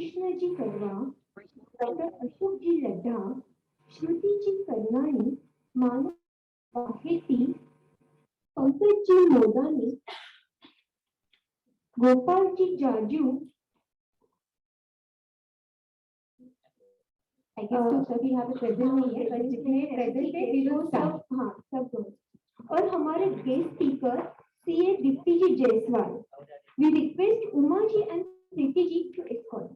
Krishna ji Karwa, doctor Ashok ji Laddha, Shruti ji Karnani, Manav Baheti, Pankaj ji Modani, Gopal ji Jaju, I guess तो सभी यहाँ पे प्रेजेंट नहीं है, पर जितने प्रेजेंट है वी विल स्टार्ट। हाँ, सब। और हमारे guest speaker CA Deepti ji Jaiswal. We request Uma ji and Preeti ji to escort.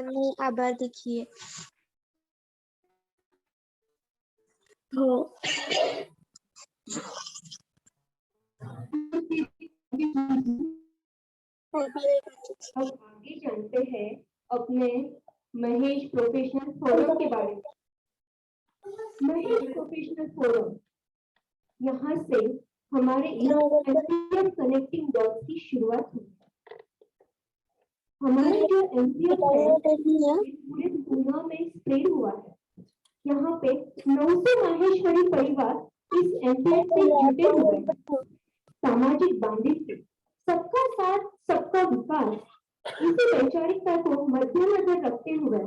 नहीं, आभार देखिए। हो अब आगे जानते हैं अपने महेश प्रोफेशनल फोरम के बारे में। महेश प्रोफेशनल फोरम, यहाँ से हमारे एमपीएस कनेक्टिंग डॉट्स की शुरुआत हुई। हमारे जो एमपीएस है पूरे दुनिया में स्प्रेड हुआ है। यहाँ पे 900 माहेश्वरी परिवार इस एमपीएस से जुटे हुए हैं। सामाजिक बांधित्व, सबका साथ सबका विकास, इसी वैचारिकता को मद्देनजर रखते हुए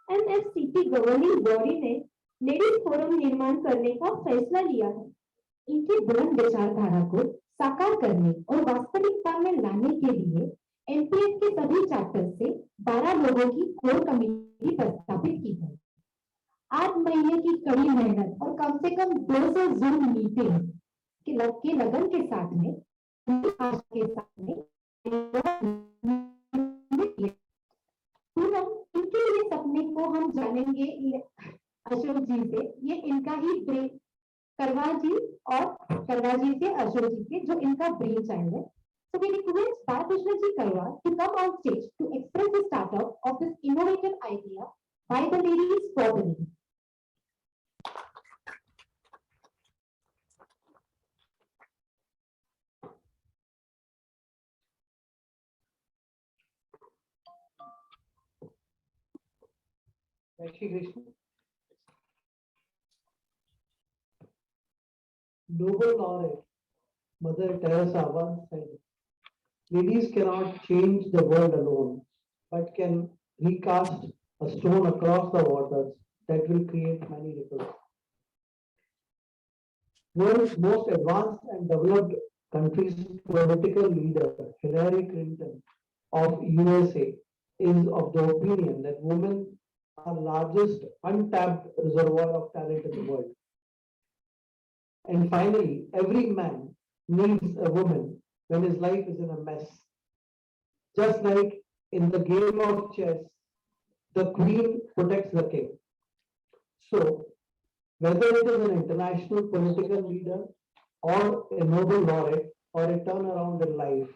एमएफसीटी गवर्निंग बॉडी ने लेडीज फोरम निर्माण करने का फैसला लिया है। इनकी बुलंद विचारधारा को साकार करने और वास्तविकता में लाने के लिए एनपीएस के सभी चैप्टर से 12 लोगों की कोर कमेटी प्रस्तावित की गई। 8 महीने की कड़ी मेहनत और कम से कम 200 जूम मीटिंग के लगन के साथ में इनके लिए सपने को हम जानेंगे अशोक जी से। ये इनका ही ब्रेन, करवा जी से अशोक जी के, जो इनका ब्रेन चाइल्ड है। So we request Balakrishna Karwa to come on stage to express the startup of this innovative idea by the ladies for the lead. Jai Shri Krishna. Nobel laureate Mother Teresa once said, "Ladies cannot change the world alone, but can recast a stone across the waters that will create many ripples." World's most advanced and developed country's political leader, Hillary Clinton of USA, is of the opinion that women are largest untapped reservoir of talent in the world. And finally, every man needs a woman when his life is in a mess. Just like in the game of chess, the queen protects the king. So, whether it is an international political leader or a Nobel laureate or a turnaround in life,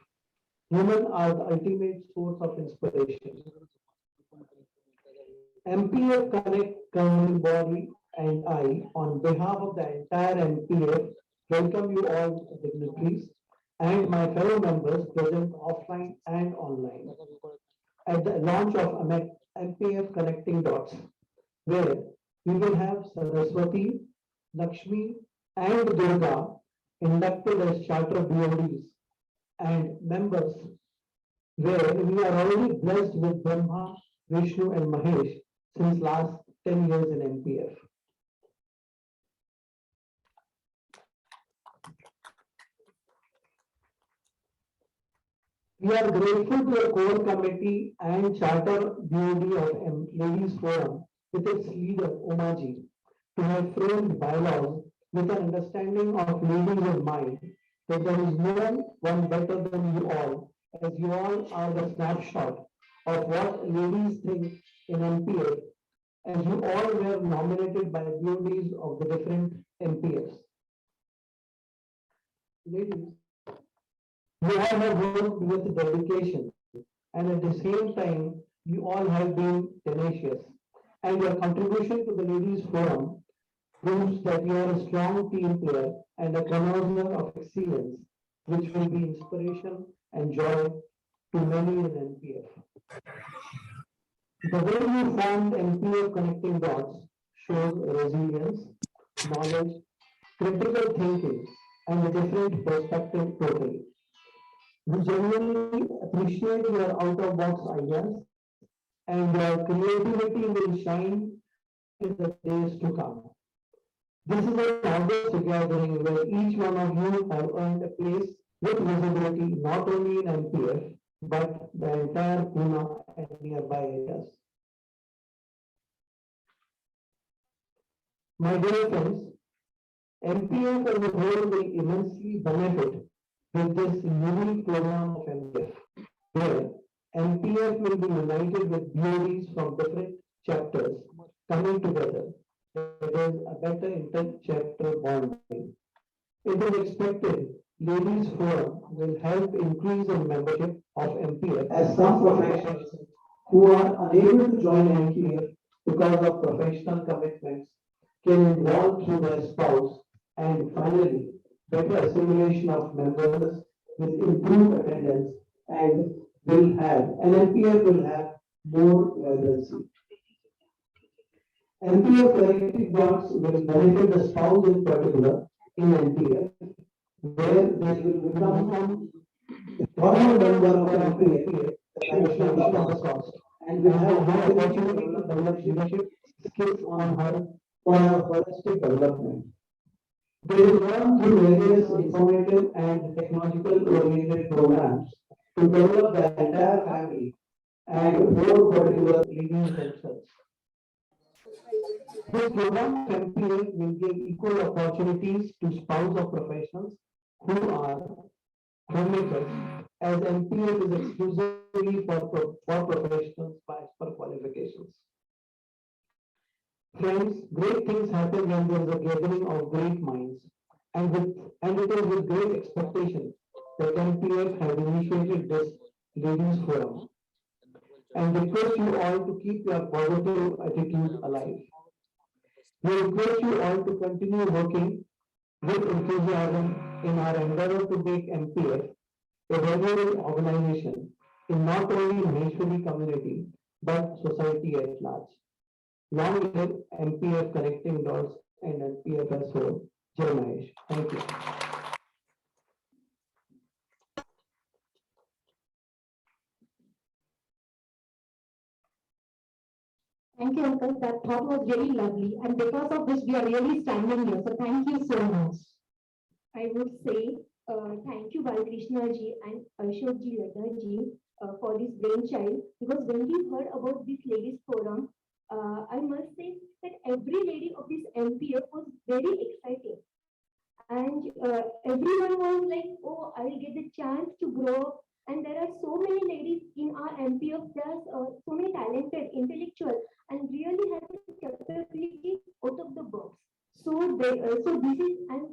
women are the ultimate source of inspiration. MPF Connect governing body and I, on behalf of the entire MPF, welcome you all dignitaries and my fellow members present offline and online at the launch of MPF Connecting Dots, where we will have Saraswati, Lakshmi, and Durga inducted as charter BODs and members, where we are already blessed with Brahma, Vishnu, and Mahesh since last 10 years in MPF. We are grateful to the core committee and charter BOD of Ladies Forum with its leader Umaji to have framed bylaws with an understanding of ladies in mind, that there is no one better than you all, as you all are the snapshot of what ladies think in MPF, as you all were nominated by BODs of the different MPFs. Ladies, you all have worked with dedication, and at the same time, you all have been tenacious. And your contribution to the Ladies Forum proves that you are a strong team player and a connoisseur of excellence, which will be inspiration and joy to many in MPF. The way you formed MPF Connecting Dots shows resilience, knowledge, critical thinking, and a different perspective totally. We genuinely appreciate your out-of-box ideas, and your creativity will shine in the days to come. This is an August gathering where each one of you have earned a place with visibility not only in MPF, but the entire Pune and nearby areas. My dear friends, MPF as a whole will immensely benefit with this unique program of MPF, where MPF will be united with BODs from different chapters coming together. There is a better inter-chapter bonding. It is expected Ladies Forum will help increase the membership of MPF, as some professionals who are unable to join MPF because of professional commitments can involve through their spouse, and finally, better assimilation of members with improved attendance and MPF will have more vibrancy. MPF Connecting Dots will benefit the spouse in particular in MPF, where they will become from a former member of MPF at of the cost, and will have an opportunity to develop leadership skills on her for her holistic development. They will run through various informative and technological oriented programs to develop the entire family and more particular living themselves. This program of MPA will give equal opportunities to spouse of professionals who are homemakers, as MPA is exclusively for professionals as per qualifications. Friends, great things happen when there is a gathering of great minds, and it is with great expectation that MPF has initiated this ladies forum, and request you all to keep your positive attitude alive. We request you all to continue working with enthusiasm in our endeavor to make MPF a valuable organization in not only Maheshwari community but society at large. Long live MPF Connecting Dots and MPF as whole. Jai Mahesh. Thank you. Thank you, Uncle. That thought was really lovely, and because of this, we are really standing here. So thank you so much. I would say thank you, Balkrishna ji and Ashok ji, Lata ji, for this brainchild. Because when we heard about this ladies forum, I must say that every lady of this MPF was very excited, and everyone was like, "Oh, I will get the chance to grow up." And there are so many ladies in our MPF. There's so many talented, intellectual, and really have the capability out of the box. So so this is, and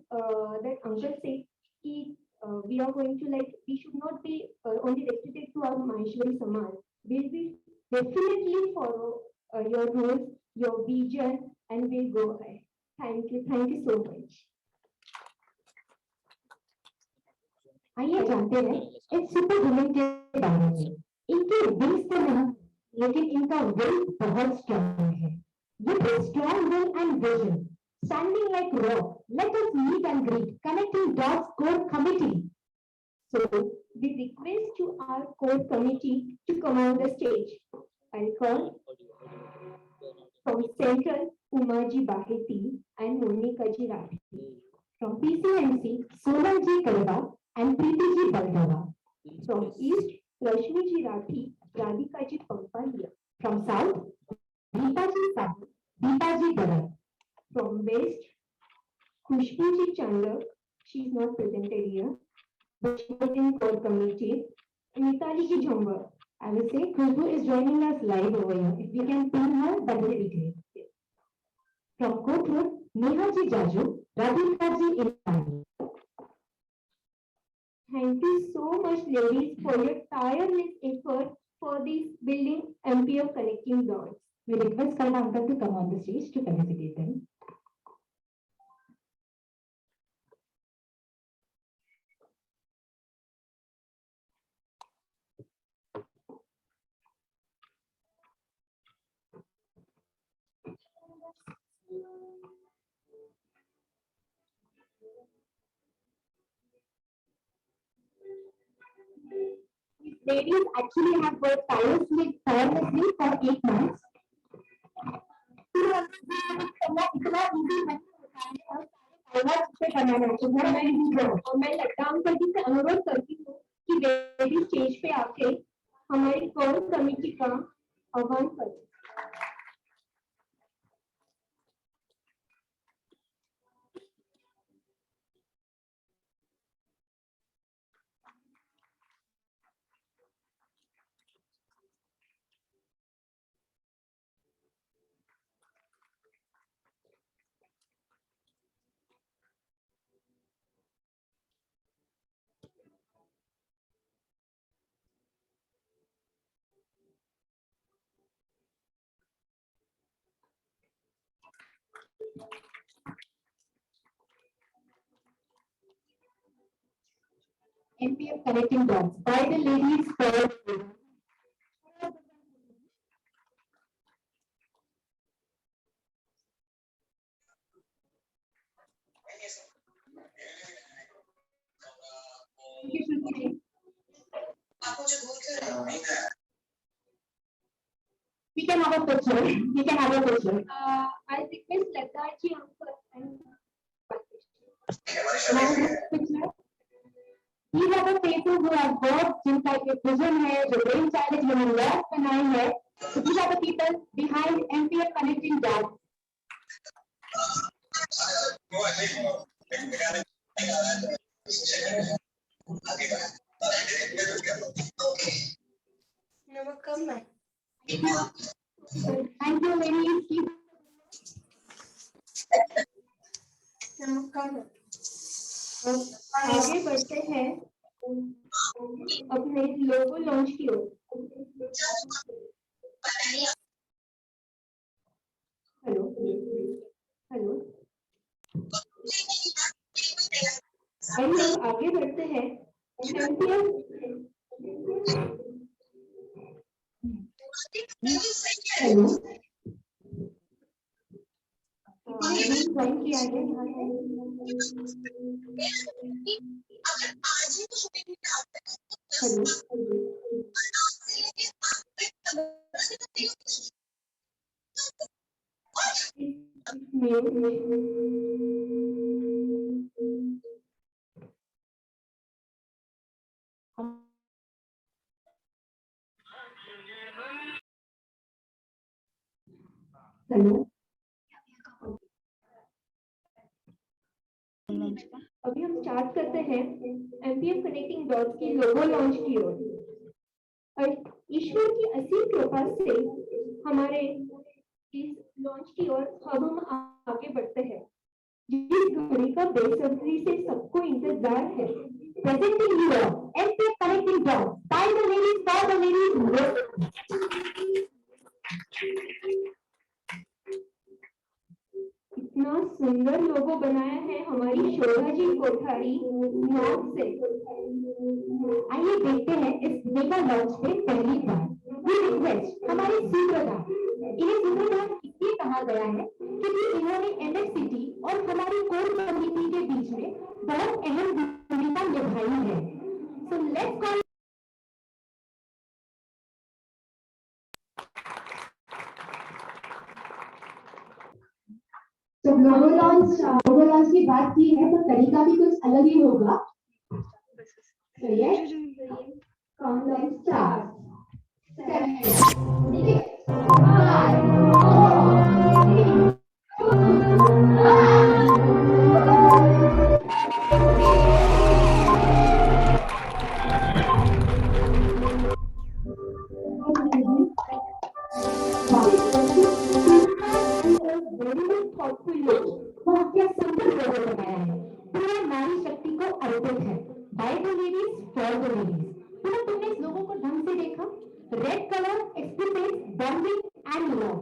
that uncle said, we are going to, like, we should not be only restricted to our Maheshwari Samaj. We'll be definitely follow your rules, your vision, and we'll go ahead. Thank you so much. आइए जानते हैं एक super women के बारे में। इनके wings तो नहीं, लेकिन इनका विल बहुत स्ट्रांग है। With a strong will and vision, standing like rock, let us meet and greet Connecting Dots Core Committee. So we request to our core committee to come on the stage. I call from Central Umaji Baheti and Monika Ji Rathi. From PCMC, Sonal Ji Karwa and Preeti Ji Baldava. From East, Rashmi Ji Rathi, Radhika Ji Pampalia. From South, Deepa Ji Sadhu, Deepa Ji Bharat. From West, Khushbu Ji Chandler, she is not presented here, but she was in core committee. Mitali Ji Jhomba, I will say Khushbu is joining us live over here. If we can pin her, that will be great. From Kothur, Neha Ji Jaju, Radhika Ji Ilani. Thank you so much, ladies, for your tireless effort for this building MPF Connecting Dots. We request Karma Uncle to come on the stage to felicitate them. Ladies actually have worked tirelessly for 8 months. मैं lockdown पर भी अनुरोध करती हूँ कि ladies stage पे आके हमारी कोर कमेटी का आह्वान करें। MPF Connecting Dots by the ladies for we can have a picture. We can have a picture. I request Lata ji Uncle and picture. These are the faces who have worked, जिनका एक vision है, जो brain child है, जिन्होंने labs बनाए हैं. So these are the people behind MPF connecting dots. Thank you, ladies. आगे बढ़ते हैं अपने लोगो लॉन्च की ओर. हेलो हेलो हम लोग आगे बढ़ते हैं हेलो ज्वाइन किया है हेलो अभी हम स्टार्ट करते हैं एमपीएफ कनेक्टिंग डॉट्स की लोगो लॉन्च की ओर. और ईश्वर की असीम कृपा से हमारे इस लॉन्च की ओर अब हम आगे बढ़ते हैं. जिस घड़ी का बेसब्री से सबको इंतजार है. Presenting you MPF connecting dots by the ladies for the ladies. इतना सुंदर लोगो बनाया है हमारी शोभा जी कोठारी नॉर्थ से. आइए देखते हैं इस मेगा लॉन्च पे पहली बार. वी रिक्वेस्ट हमारे सुब्रता, इन्हें सुब्रता इसलिए कहा गया है क्योंकि इन्होंने एमएफसीटी और हमारी कोर कम्युनिटी के बीच में बहुत अहम भूमिका निभाई है. सो लेट्स कॉल जब लोगो लॉन्च की बात की है तो तरीका भी कुछ अलग ही होगा. तो ये काउंटडाउन स्टार्ट. 7 6 5 4 क्या सुंदर लोगो बनाया है. पूरा नारी शक्ति को अर्पित है. Bye the ladies for the ladies. तुमने इस लोगों को ढंग से देखा. Red colour express bonding and love.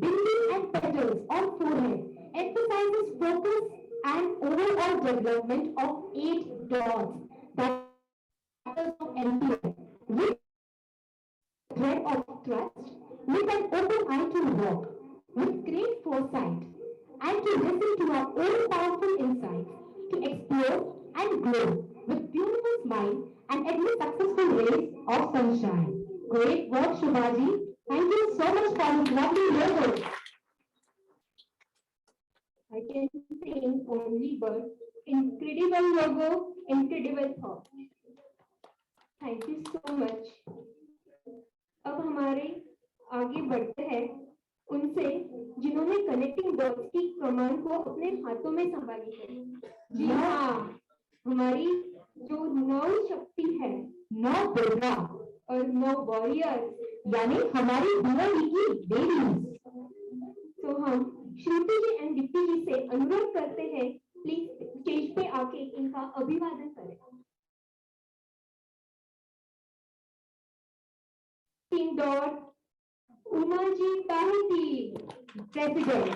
Bindi and petals on forehead emphasizes focus and overall development of 8 dots. That is of MPF. With thread of trust, with an open eye to walk, with great foresight, and to listen to our own powerful insights, to explore and grow with beautiful smile and every successful rays of sunshine. Great work, Shubhaji. Thank you so much for this lovely logo. I can say only but incredible logo, incredible thought. Thank you so much. अब हमारे आगे बढ़ते हैं उनसे जिन्होंने connecting dots की कमान को अपने हाथों में संभाली है. जी हाँ, हमारी जो 9 शक्ति है, 9 दुर्गा और 9 वॉरियर्स, यानी हमारी दिवाली की लेडीज. तो हम श्रुति जी एंड दीप्ति जी से अनुरोध करते हैं प्लीज स्टेज पे आके इनका अभिवादन करें. Dot Umaji Tahiti, president.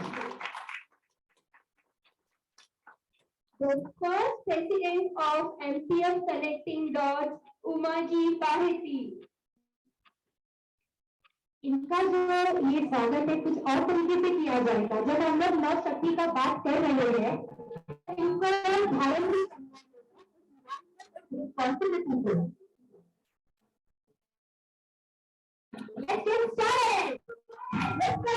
The first president of MPF Connecting Dots, Umaji Pahiti. इनका जो ये स्वागत है कुछ और तरीके से किया जाएगा. जब हम लोग नव शक्ति का बात कर रहे हैं इनका धारण Let's get started. Let's go.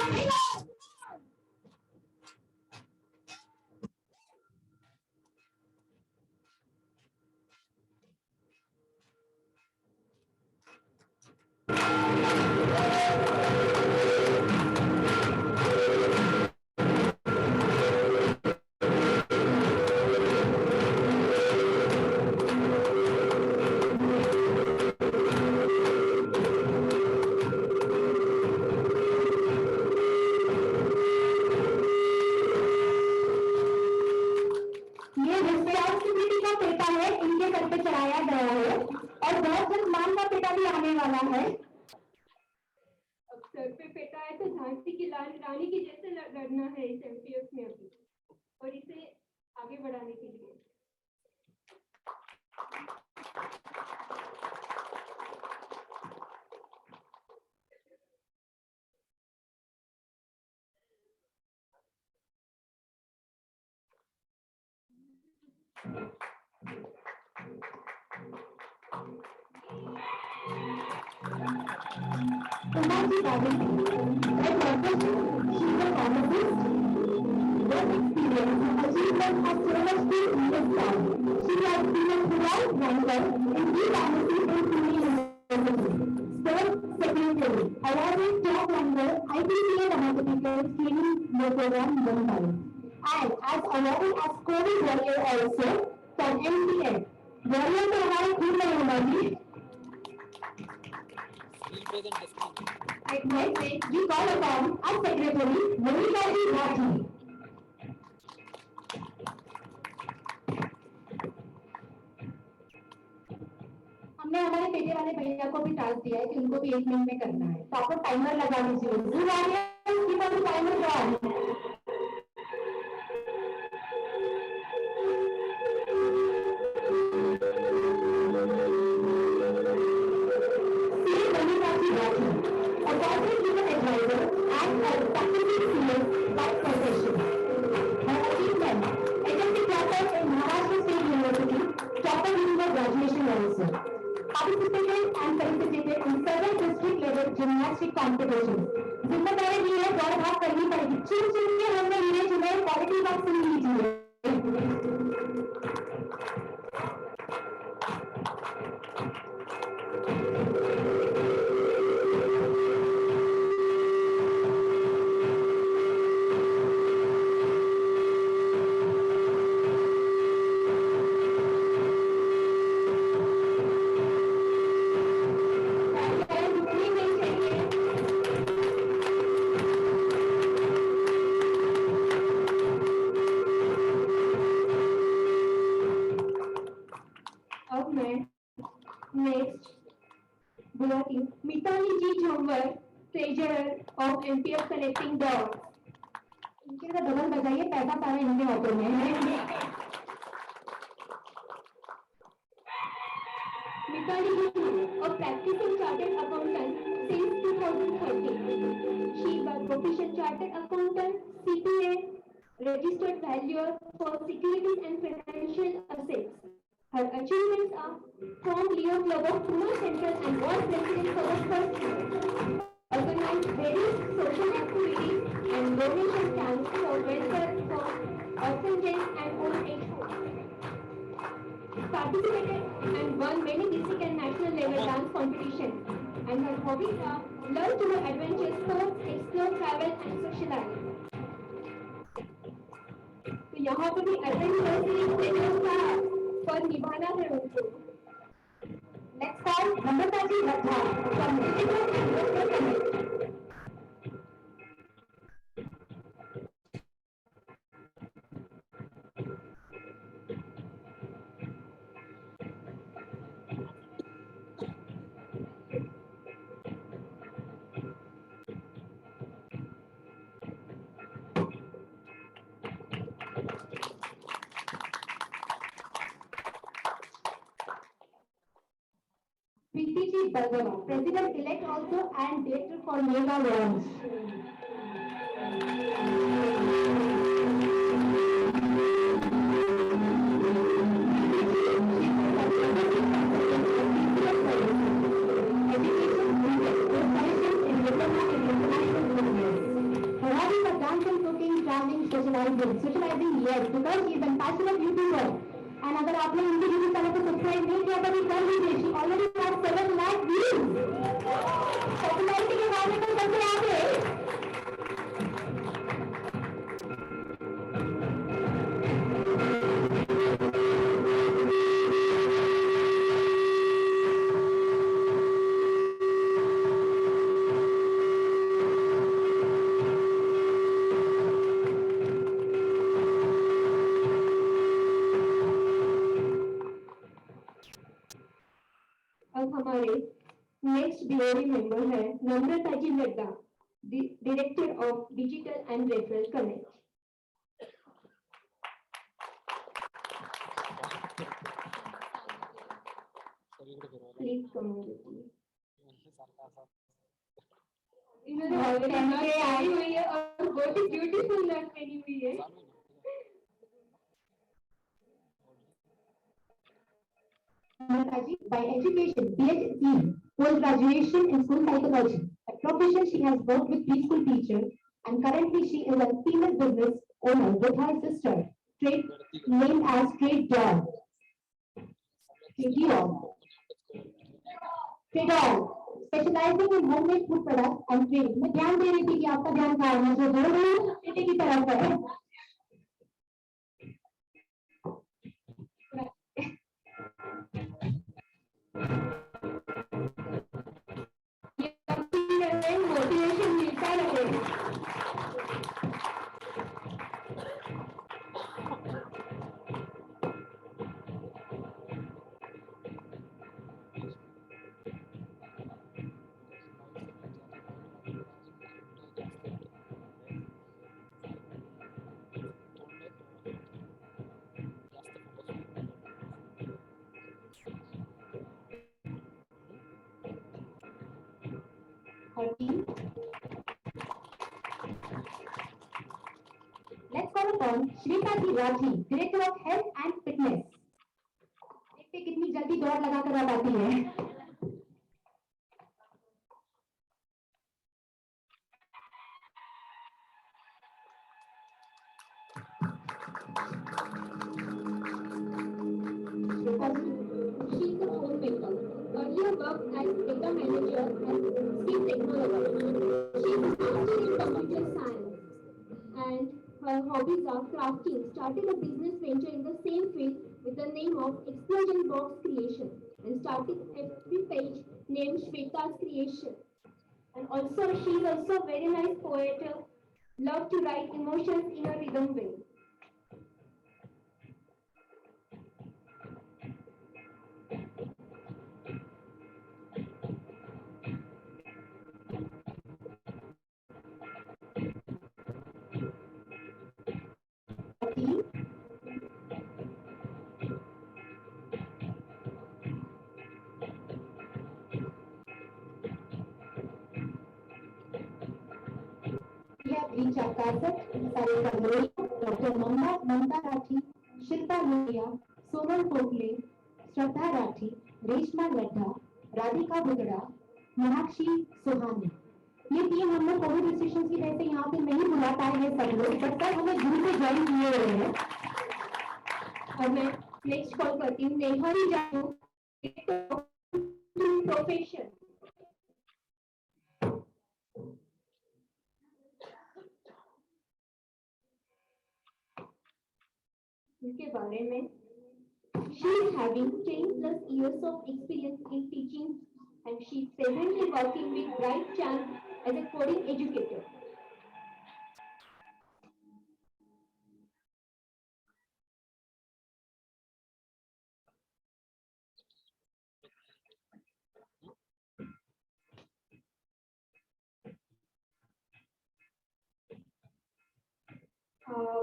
Sir पे फेंटा है तो झांसी की रानी की जैसे लड़ना है इस एमपीएफ में अभी, और इसे आगे बढ़ाने के लिए। Kumaji Bhavati, like Margaret, she is a pharmacist. Her experience and achievement has so much to inspire. She has been a throughout member in the pharmacy in Pune University. State Secretary, awarded top member IPCA Pharmaceutical Screening Program Mumbai. And as awarded as COVID warrior also from MCF. Warrior तो हमारे खूब में होगी. Next, we call upon our secretary, Monika Ji Rathi. हमने हमारे पेटे वाले भैया को भी टास्क दिया है कि उनको भी 1 मिनट में करना है, तो आपको टाइमर लगा दीजिए। टाइमर क्या है? Participated and participated in several district level gymnastic competitions. जिम्मेदारी दी है, दौड़ भाग करनी पड़ेगी। चुन चुन के हमने हीरे चुने, क्वालिटी बात सुन लीजिए। Next, बुलाती मिताली जी Jhanwar, treasurer of MPF collecting dogs. इनके लिए डबल बजाइए, पैसा सारा इनके हाथों में है। मिताली जी, a practicing chartered accountant since 2013. She was proficient chartered accountant, CPA, registered valuer for securities and financial assets. Her achievements are from Leo Club of Pune Central and was president for the first year. Organized various social activities and donation camps for welfare for orphanages and old age homes. Participated and won many district and national level dance competitions. And her hobbies are love to do adventure sports, explore, travel and socialize. तो यहाँ पे भी adventure series का पद निभाना है उनको। Next call, Namrata Ji Ratha from Digital Investor Connect. Preeti Ji Bhargava, President-elect also and Director for Mega Loans. Socializing, yes, because he is a passionate YouTuber. And अगर आपने इनके YouTube चैनल को subscribe नहीं किया तो भी कर लीजिए। She already has 7 lakh views. Popularity के बारे में सबसे आगे। अब हमारे नेक्स्ट बीओडी मेंबर है नम्रता जी Nadda, the Director of Digital and Referral Connect. Please come on with me. इन्होंने ऑलरेडी आई हुई है और बहुत ही ब्यूटीफुल नोट पहनी हुई है. By education, PhD, post-graduation in school psychology. At profession, she has worked with preschool teachers, and currently she is a female business owner with her sister, named as Trade Dog. Specializing in homemade food products and trade. मैं ध्यान दे रही थी कि आपका ध्यान कहाँ है, जो दोनों बेटे की तरफ है. मोटिवेशन मिलता रहे. Let's call upon Shweta Rathi, Director of Health and Fitness. देखते कितनी जल्दी दौड़ लगा कर अब आती है. She is a homemaker. Earlier worked as data manager at Steam Technology. She is master in computer science, and her hobbies are crafting. Started a business venture in the same field with the name of Explosion Box Creation, and started a FB page named Shweta's Creation. And also, she is also a very nice poet. Love to write emotions in a rhythm way. reach our target, Sarita Loya, Dr. Mamta Rathi, Shilpa Loya, Sonal Kokle, Shraddha Rathi, Reshma Ladha, Radhika Bugada, Meenakshi Sohani. ये team हम लोग Covid restrictions की वजह से यहाँ पे नहीं बुला पाए हैं सब लोग, बट सर हमें जूम पे ज्वाइन किए हुए हैं. और मैं नेक्स्ट कॉल करती हूँ नेहा जानो प्रोफेशन. इसके बारे में she is having 10 plus years of experience in teaching and she is presently working with Bright Chance as a coding educator.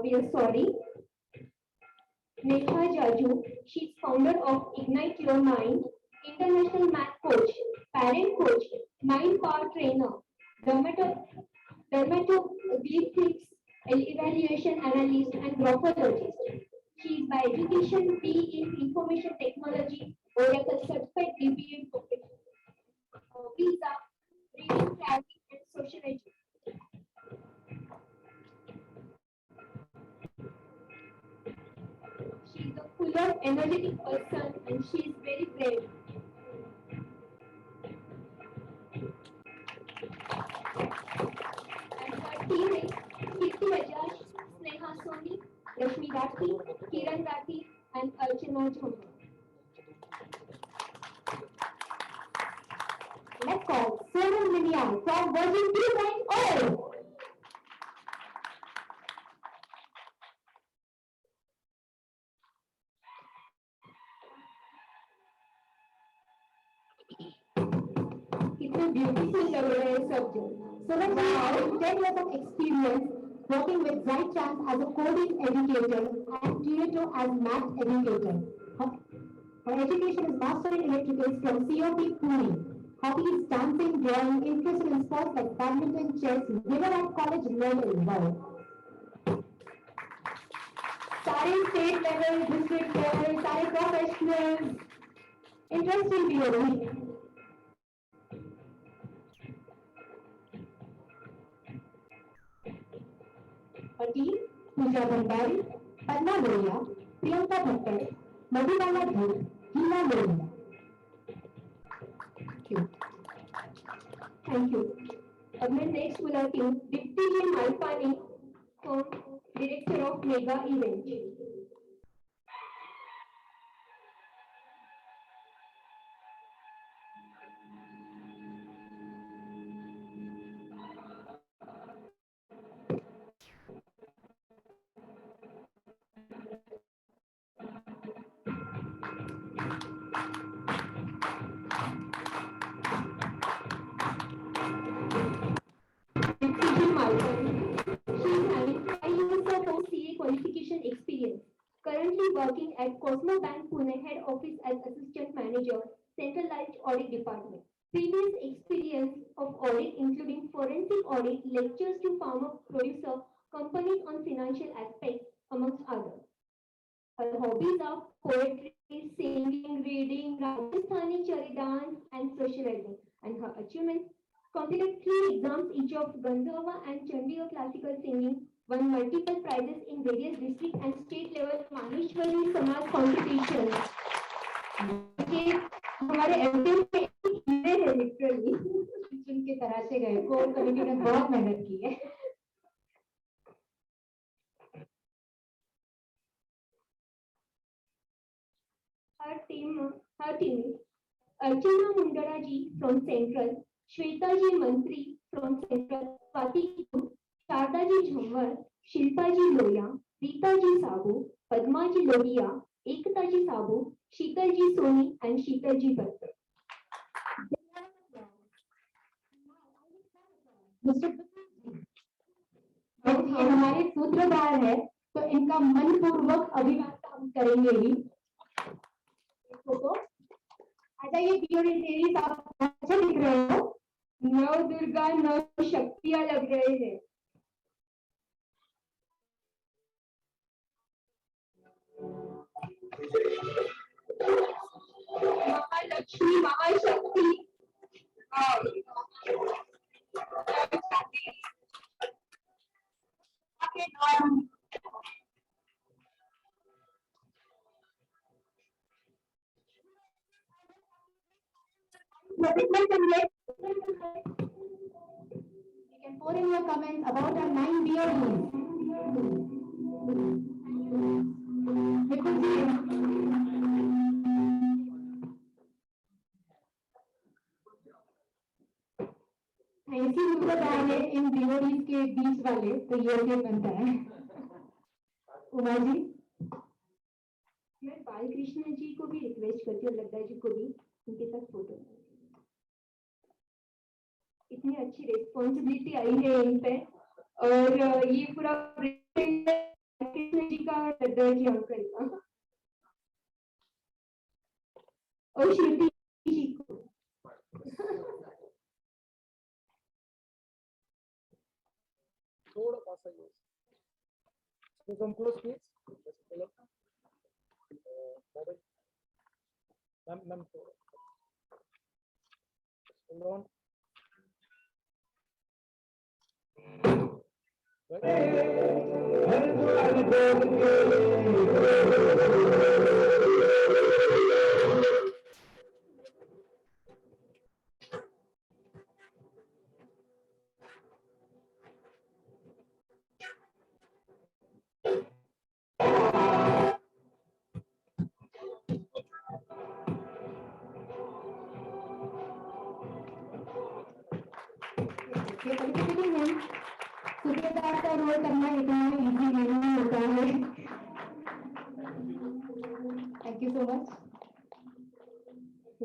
We are sorry. Neha Jaju, she is founder of Ignite Your Mind, international math coach, parent coach, mind power trainer, dermatobletrics, evaluation analyst, and graphologist. She is by education B in information technology, Oracle certified DBA professional. Visa, reading, writing, and social education. She is a full of energetic person and she is very brave. And her team is Kirti Bajaj, Sneha Soni, Rashmi Rathi, Kiran Rathi, and Archana Jhamma. Let's call Sonal Minian from Virgin 2.0. कितने beautiful लग रहे हैं सब जो Suraj has 10 years of experience working with Bright Chance as a coding educator and Kyoto as math educator. Her education is Master in Electricals from COP Pune. Hobbies dancing, drawing, interest in sports like badminton, chess, never at college level. Wow. सारे state level, district level, सारे professionals, interesting भी हो रही है. Team Puja Bhandari, Panna Lohia, Priyanka Bhattar, Madhubala Dhoot, Hina Lohia. Thank you. अब मैं next बुलाती हूँ Deepti ji Malpani, director of mega event. Qualification experience. Currently working at Cosmo Bank Pune head office as assistant manager, centralized audit department. Previous experience of audit including forensic audit, lectures to farmer producer, companies on financial aspects, amongst others. Her hobbies are poetry, singing, reading, Rajasthani chari dance, and socializing. And her achievements completed 3 exams each of Gandharva and Chandigarh classical singing, won multiple prizes in various district and state level Maheshwari Samaj competitions. ये हमारे MPM के हीरे हैं literally, जिनके तराशे गए. Core committee ने बहुत मेहनत की है. Her team Archana Mundara ji from Central, Shweta ji Mantri from Central, Swati Sharda ji Jhamwar, Shilpa ji Loya, Rita ji Sabu, Padma ji Lohia, Ekta ji Sabu, Sheetal ji Soni, and Sheetal ji Bhatter. ये हमारे सूत्रधार है, तो इनका मनपूर्वक अभिवादन हम करेंगे ही. आ जाइए बीओडी साहब, अच्छा लिख रहे हो. नौ दुर्गा नौ शक्तियां लग रहे हैं. महालक्ष्मी महाशक्ति You can pour in your comments about our 9 BODs. ऐसी मुद्दा है इन BODs के बीच वाले, तो ये बनता है. उमा जी, मैं बालकृष्ण जी को भी रिक्वेस्ट करती हूँ, लड्डा जी को भी, उनके साथ फोटो. इतनी अच्छी रिस्पॉन्सिबिलिटी आई है इन पे, और ये पूरा कृष्ण जी का, लड्डा जी अंकल का, और श्रुति जी को. थोड़ा पास आइए. So come close, please. Ma'am, hold on. सूत्रधार का रोल करना इतना इजी नहीं होता है. Thank you so much.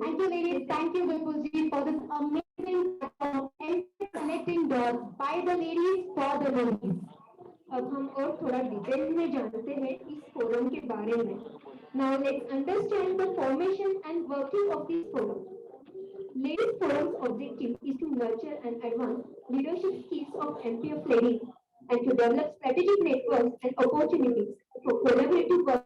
Thank you ladies, thank you Vipul ji for this amazing platform and connecting dots by the ladies for the ladies. अब हम और थोड़ा डिटेल में जानते हैं इस फोरम के बारे में. Now let's understand the formation and working of this forum. Ladies Forum's objective is to nurture and advance leadership skills of MPF ladies and to develop strategic networks and opportunities for collaborative work.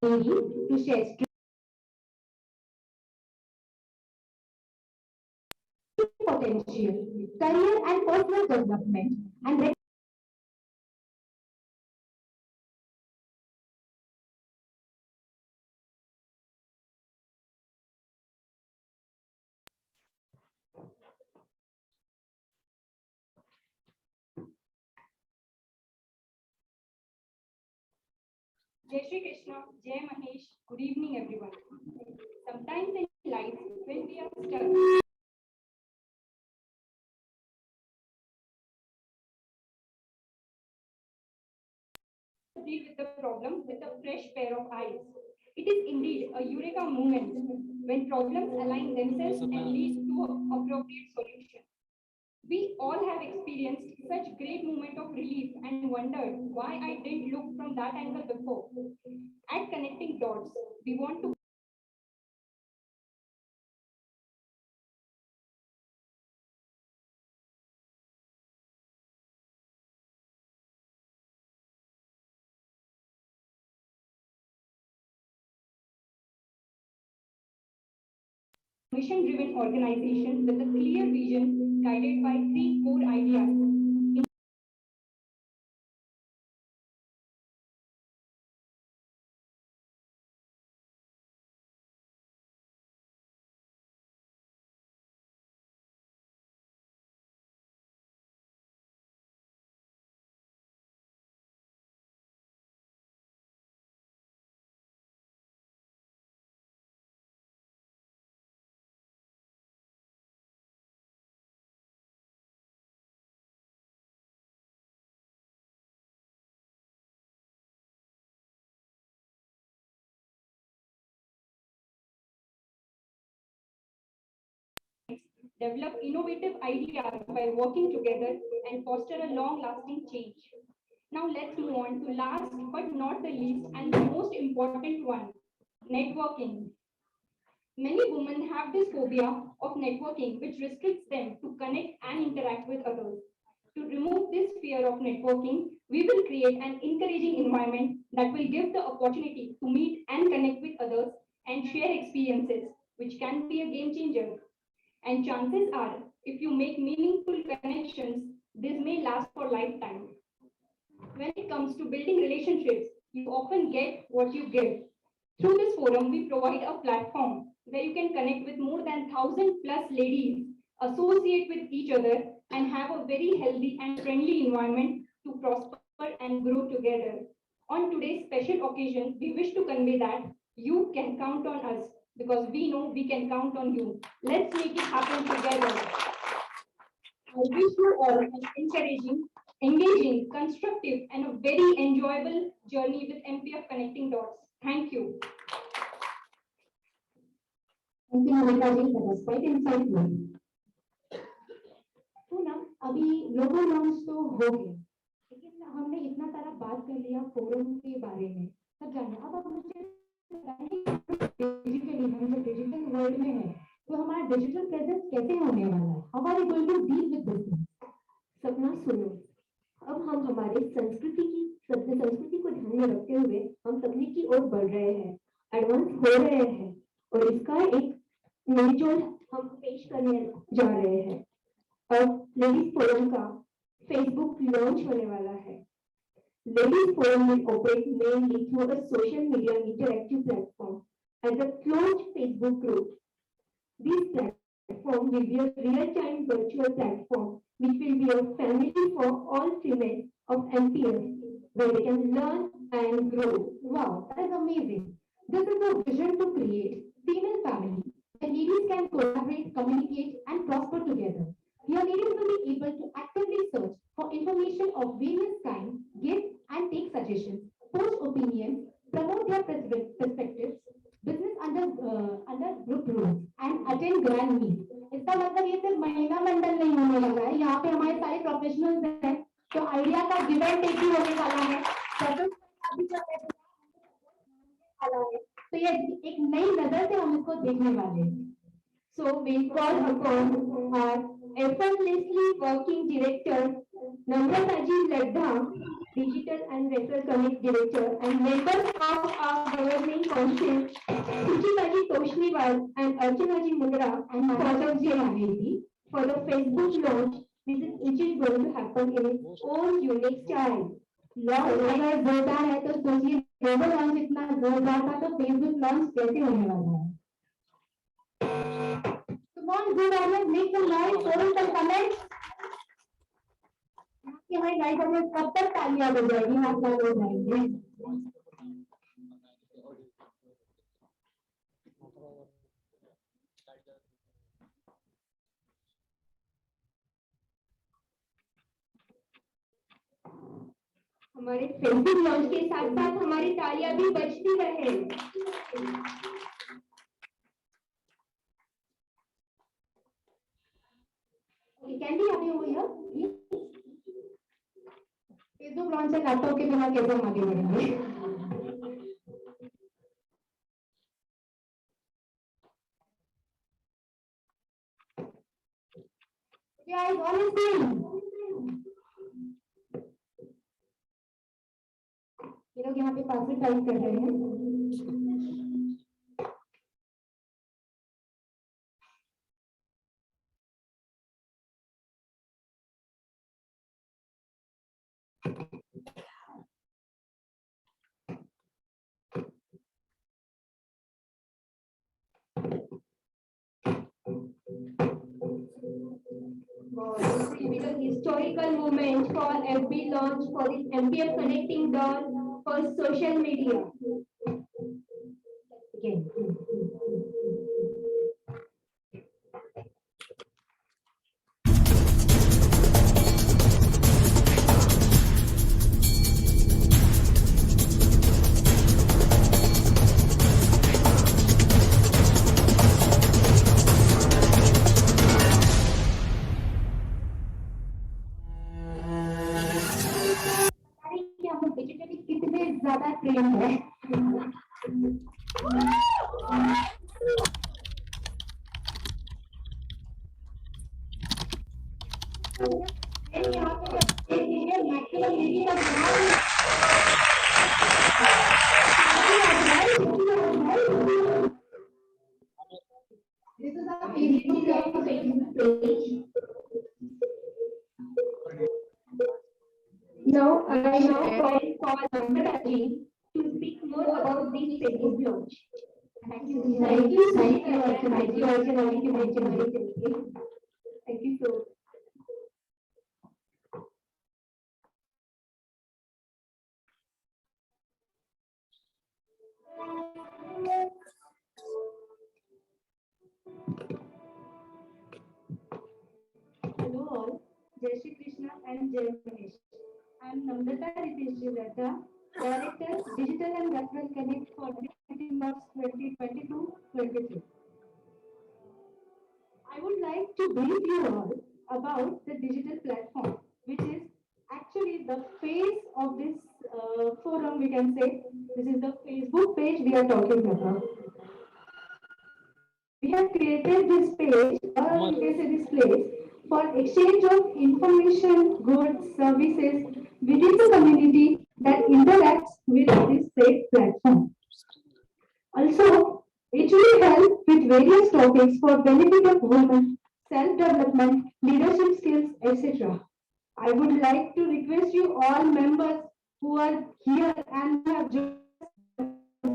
To share potential, career and personal development, and Jai Shri Krishna, Jai Mahesh, good evening everyone. Sometimes in life, when we are stuck, deal with the problem with a fresh pair of eyes. It is indeed a eureka moment when problems align themselves and lead to an appropriate solution. We all have experienced such great moment of relief and wondered why I didn't look from that angle before. At Connecting Dots, we want to mission-driven organization with a clear vision guided by three core ideas. Develop innovative ideas by working together and foster a long-lasting change. Now let's move on to last but not the least and the most important one, networking. Many women have this phobia of networking which restricts them to connect and interact with others. To remove this fear of networking, we will create an encouraging environment that will give the opportunity to meet and connect with others and share experiences, which can be a game changer. And chances are, if you make meaningful connections, this may last for lifetime. When it comes to building relationships, you often get what you give. Through this forum, we provide a platform where you can connect with more than 1,000 plus ladies, associate with each other, and have a very healthy and friendly environment to prosper and grow together. On today's special occasion, we wish to convey that you can count on us because we know we can count on you. Let's make it happen together. I wish you all an encouraging, engaging, constructive, and a very enjoyable journey with MPF Connecting Dots. Thank you. Thank you, Monica ji. That was quite insightful. तो ना अभी लोगो launch तो हो गया, लेकिन हमने इतना सारा बात कर लिया फोरम के बारे में, सब जाने. अब आप मुझे डिजिटली हम जो डिजिटल वर्ल्ड में है तो हमारा डिजिटल प्रेजेंस कैसे होने वाला है, how are we going to deal with this. Sapna सुनो, अब हम हमारे संस्कृति को ध्यान में रखते हुए हम तकनीक की ओर बढ़ रहे हैं, एडवांस हो रहे हैं और इसका एक निचोड़ हम पेश करने जा रहे हैं. अब लेडीज फोरम का फेसबुक लॉन्च होने वाला है. Ladies Forum will operate mainly through a social media interactive platform as a closed Facebook group. This platform will be a real-time virtual platform which will be a family for all females of MPS where they can learn and grow. Wow, that is amazing. This is a vision to create female family where ladies can collaborate, communicate and prosper together. Your leaders will be able to actively search for information of various kinds, give and take suggestions, post opinions, promote their perspectives, business under group rules, and attend grand meets. इसका मतलब ये सिर्फ महिला मंडल नहीं होने लगा है, यहाँ पे हमारे सारे प्रोफेशनल्स हैं, तो आइडिया का गिव एंड टेक भी होने वाला है, तो ये एक नई नजर से हम इसको देखने वाले हैं. So we call upon our effortlessly working director, Namrataji Ladha, Digital and Referral Connect Director, and members of our governing council, Suchitaji Toshniwal and Archanaji Mundra and Saurabhji Maheti, for the Facebook launch, which is going to happen in its own unique style. Launch अगर जोरदार है तो सोचिए global launch इतना जोरदार था तो Facebook launch कैसे होने वाला है. Come on, good honors, make some noise, throw in some comments. कि हमारी गाइड हमें कब तक तालियां हो जाएगी, हाथ लगा हो जाएंगे. हमारे फेसबुक लॉन्च के साथ साथ हमारी तालियां भी बजती रहे. कैंडी आगे हो गया. फेसबुक लॉन्च से लैपटॉप के बिना कैसे हम आगे बढ़ेंगे. Guys, honestly, ये लोग यहाँ पे पासवर्ड टाइप कर रहे हैं. This will be the historical moment for FB launch for this MPF connecting dot for social media. Again. Digitally कितने ज्यादा ट्रेंड है. This is our Facebook page. Now I call Namrataji to speak more about this Facebook launch. Thank you. Thank you. Thank you. Thank you. Thank you so much. Hello all, Jai Shri Krishna and Jai Mahesh. I am Namrata Riteshji Ladha, Director, Digital and Referral Connect for 2022-23. I would like to brief you all about the digital platform, which is actually the face of this forum, we can say. This is the Facebook page we are talking about. We have created this page, or we can say this place, for exchange of information, goods, services within the community that interacts with this safe platform. Also, it will help with various topics for benefit of women, self-development, leadership skills, etc. I would like to request you all members who are here and have joined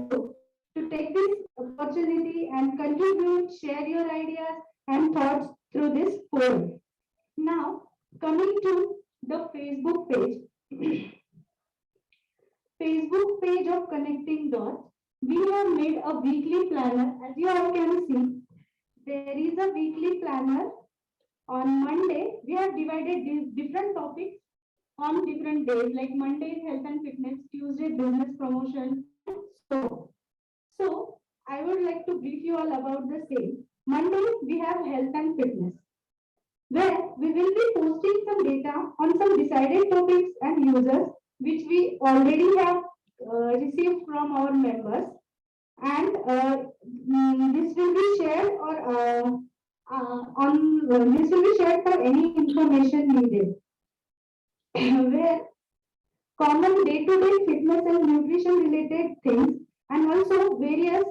to take this opportunity and contribute, share your ideas and thoughts through this forum. Now, coming to the Facebook page. Facebook page of Connecting Dots. We have made a weekly planner. As you all can see, there is a weekly planner On Monday, we have divided these different topics on different days, like Monday is health and fitness, Tuesday business promotion. So I would like to brief you all about the same. Monday we have health and fitness, where we will be posting some data on some decided topics and users which we already have received from our members, and this will be shared or this will be shared for any information needed. Where common day-to-day fitness and nutrition related things, and also various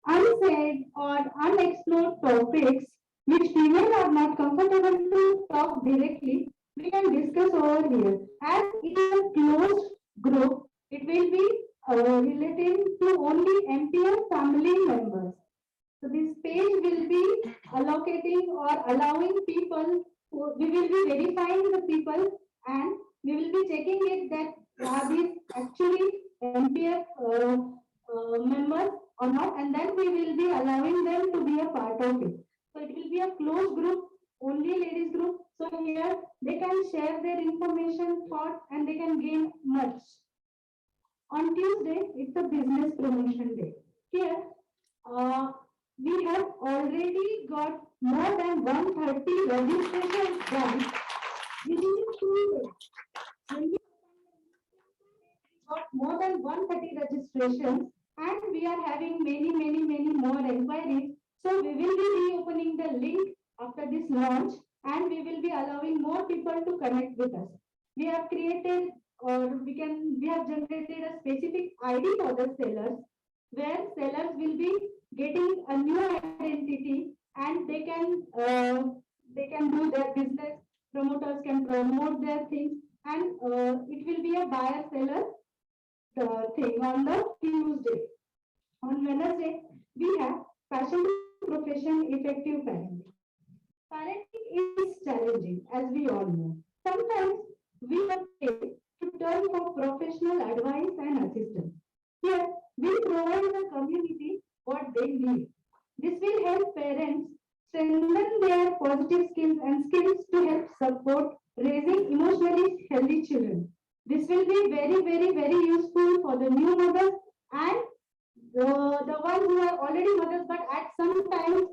unsaid or unexplored topics which female are not comfortable to talk directly, we can discuss over here. As it is a closed group, it will be relating to only MPM family members. So this page will be allocating or allowing people, we will be verifying the people, and we will be checking it that are these actually MPF members or not, and then we will be allowing them to be a part of it. So it will be a closed group, only ladies group. So here they can share their information, thoughts, and they can gain much. On Tuesday, it's a business promotion day. Here, we have already got more than 130 registrations done within 2 days. When we got more than 130 registrations, and we are having many more inquiries. So we will be reopening the link after this launch, and we will be allowing more people to connect with us. We have created, or we have generated a specific ID for the sellers, where sellers will be getting a new identity, and they can do their business. Promoters can promote their things, and it will be a buyer seller thing on the Tuesday. On Wednesday, we have passion to profession effective parenting. Parenting is challenging, as we all know. Sometimes we are paid to turn for professional advice and assistance. Here, we provide the community what they need. This will help parents strengthen their positive skills and skills to help support raising emotionally healthy children. This will be very useful for the new mothers and the ones who are already mothers, but at some times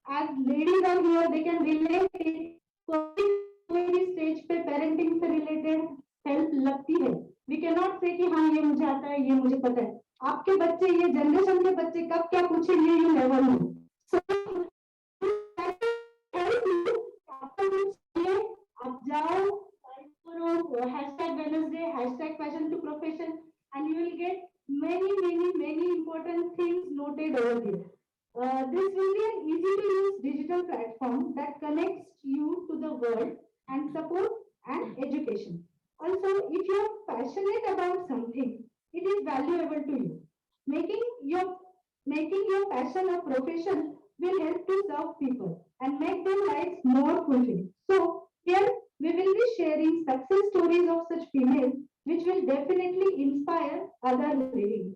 as ladies are here, they can relate it. कोई stage पे parenting से related help लगती है. We can not से कि हाँ ये मुझे आता है, ये मुझे पता है. आपके बच्चे, ये जनरेशन के बच्चे कब क्या पूछेंगे, यू नेवर नो. सो आप जाओ, hashtag Wednesday, hashtag passion to profession, and you will get many important things noted over here. This will be an easy to use digital platform that connects you to the world and support and education. Also, if you are passionate about something, it is valuable to you. Making your passion a profession will help to serve people and make their lives more fulfilling. So here we will be sharing success stories of such females, which will definitely inspire other ladies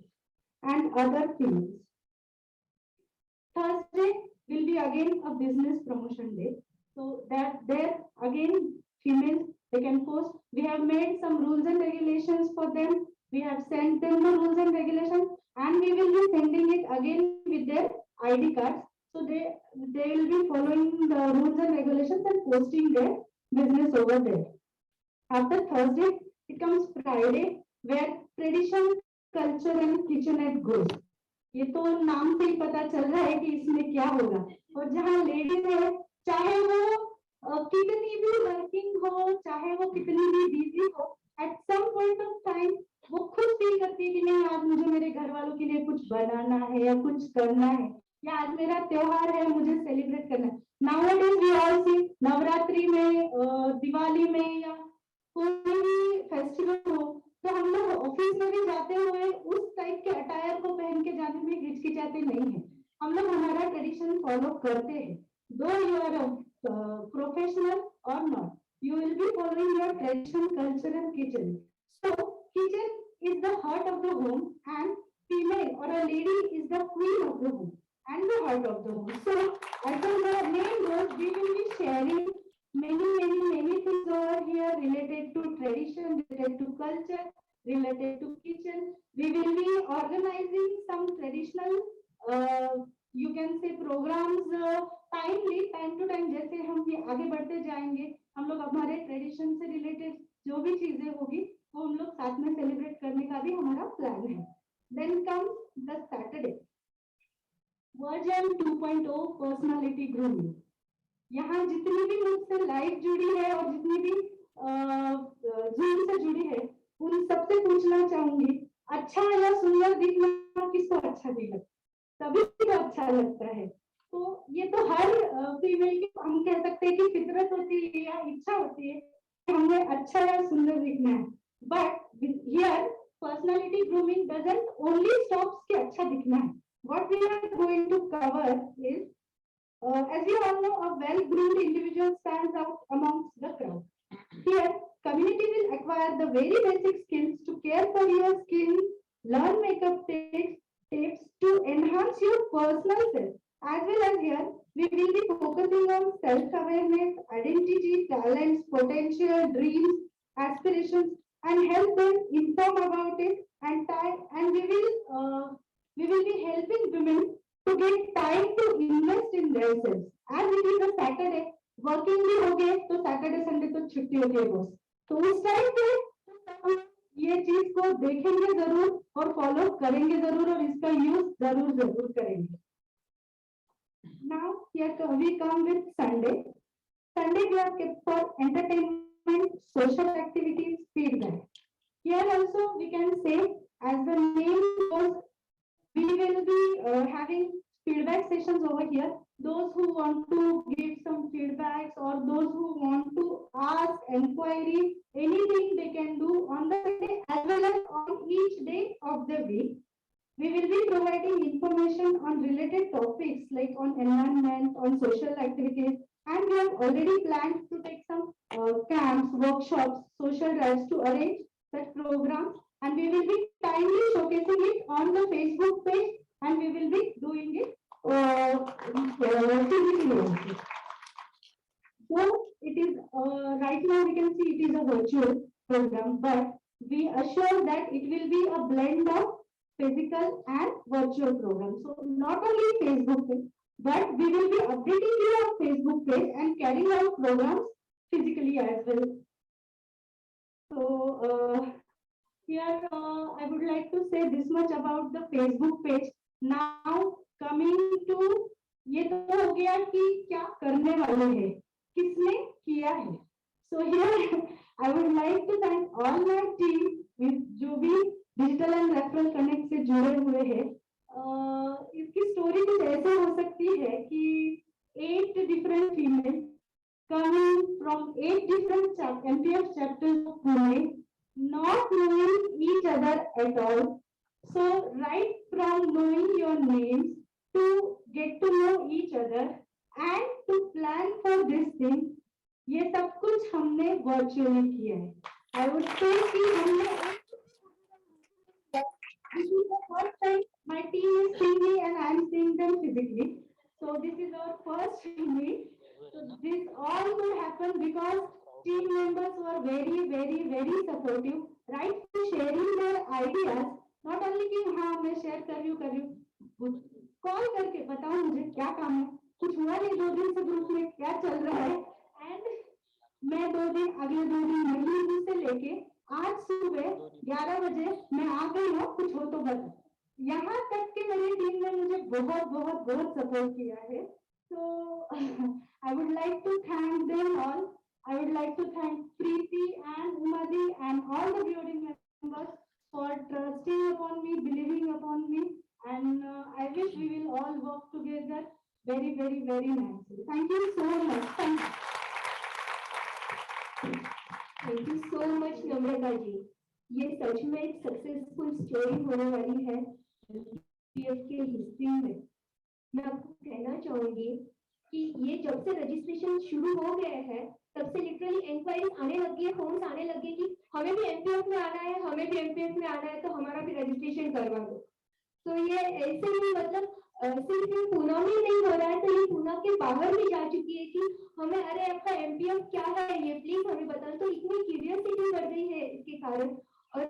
and other females. Thursday will be again a business promotion day. So that there again females, they can post. We have made some rules and regulations for them. We have sent them the rules and regulations, and we will be sending it again with their ID cards. So they will be following the rules and regulations and posting their business over there. After Thursday, it comes Friday, where tradition, culture and kitchenette goes. ये तो नाम से ही पता चल रहा है कि इसमें क्या होगा. और जहाँ लेडीज है, चाहे वो कितनी भी वर्किंग हो, चाहे वो कितनी भी बिजी हो, at some point of time वो खुद फील करती है कि नहीं आज मुझे मेरे घर वालों के लिए कुछ बनाना है या कुछ करना है, या आज मेरा त्योहार है मुझे सेलिब्रेट करना है. नाउअडेज वी ऑल सी नवरात्रि में, दिवाली में या कोई भी फेस्टिवल हो, तो हम लोग ऑफिस में भी जाते हुए उस टाइप के अटायर को पहन के जाने में हिचकिचाते नहीं है. हम लोग हमारा ट्रेडिशन फॉलो करते हैं. दो यू आर प्रोफेशनल और not, you will be following your tradition, culture and kitchen. So kitchen is the heart of the home, and female or a lady is the queen of the home and the heart of the home. So as the name goes, we will be sharing many things over here related to tradition, related to culture, related to kitchen. We will be organizing some traditional, you can say programs, time to time. जैसे हम ये आगे बढ़ते जाएंगे, हम लोग हमारे tradition से related जो भी चीजें होगी, वो हम लोग साथ में celebrate करने का भी हमारा plan है. Then comes the Saturday. Version 2.0 personality grooming. यहाँ जितनी भी मुझसे लाइव जुड़ी है और जितनी भी जूम से जुड़ी है, उन सबसे पूछना चाहूंगी, अच्छा या सुंदर दिखना किसको अच्छा दिखता है? सभी को अच्छा लगता है. तो ये तो हर फीमेल की हम कह सकते हैं कि फितरत होती है या इच्छा होती है कि हमें अच्छा या सुंदर दिखना है. But here personality grooming doesn't only stops कि अच्छा दिखना है. What we are going to cover is, as you all know, a well-groomed individual stands out amongst the crowd. Here, community will acquire the very basic skills to care for your skin, learn makeup tips to enhance your personal self. As well as here, we will be focusing on self-awareness, identity, talents, potential, dreams, aspirations, and help them inform about it. And we will be helping women to get time to invest in themselves. As it is a Saturday, working भी हो गए तो Saturday Sunday तो छुट्टी होती है boss. तो उस टाइम पे ये चीज को देखेंगे जरूर और फॉलो करेंगे जरूर और इसका यूज जरूर करेंगे. Now here we come with Sunday. Sunday we are kept for entertainment, social activities, feedback. Here also we can say, as the name goes, we will be having feedback sessions over here. Those who want to give some feedbacks or those who want to ask, inquiry, anything they can do on the day as well as on each day of the week. We will be providing information on related topics like on environment, on social activities, and we have already planned to take some camps, workshops, social drives to arrange such programs. And we will be kindly showcasing it on the Facebook page, and we will be doing it physically also. So it is right now we can see it is a virtual program, but we assure that it will be a blend of physical and virtual program. So not only Facebook page, but we will be updating your Facebook page and carrying out programs physically as well. So here I would like to say this much about the Facebook page. Now coming to ये तो हो गया कि क्या करने वाले हैं, किसने किया है. So here I would like to thank all my team जो भी डिजिटल एंड रेफरल कनेक्ट से जुड़े हुए हैं. इसकी स्टोरी कुछ ऐसे हो सकती है कि 8 different females coming from 8 different MPF chapters of Pune, not knowing each other at all. So right from knowing your names to get to know each other and to plan for this thing, ये सब कुछ हमने virtually किया है. I would say कि हमने this is the first time my team is seeing me and I am seeing them physically. So this is our first meet. So this all will happen because team members were very supportive, right, to sharing their ideas. Not only कि हाँ मैं share कर रही हूँ, call करके बताओ मुझे क्या काम है, कुछ हुआ नहीं 2 दिन से ग्रुप में क्या चल रहा है. एंड मैं अगले 2 दिन नहीं से लेके आज सुबह 11 बजे मैं आ गई हूँ, कुछ हो तो बता. यहाँ तक कि मेरी टीम ने मुझे बहुत सपोर्ट किया है. So I would like to thank them all. I would like to thank Preeti and Umadi and all the building members for trusting upon me, believing upon me, and I wish we will all work together very nicely. Thank you so much. Thank you so much, नम्रता जी. ये सच में एक successful story होने वाली है PF के history में. मैं आपको कहना चाहूंगी कि ये जब से रजिस्ट्रेशन शुरू हो गए हैं तब से लिटरली इंक्वायरीज आने लगी है, फोन्स आने लगे कि हमें भी एमपीएफ में आना है, हमें भी एमपीएफ में आना है, तो हमारा भी रजिस्ट्रेशन करवा दो. तो ये ऐसे ही मतलब सिर्फ ये पूना में नहीं हो रहा है, तो ये पूना के बाहर भी जा चुकी है कि हमें, अरे आपका एमपीएफ क्या है ये प्लीज हमें बताओ। तो इतनी क्यूरियोसिटी बढ़ गई है इसके कारण। और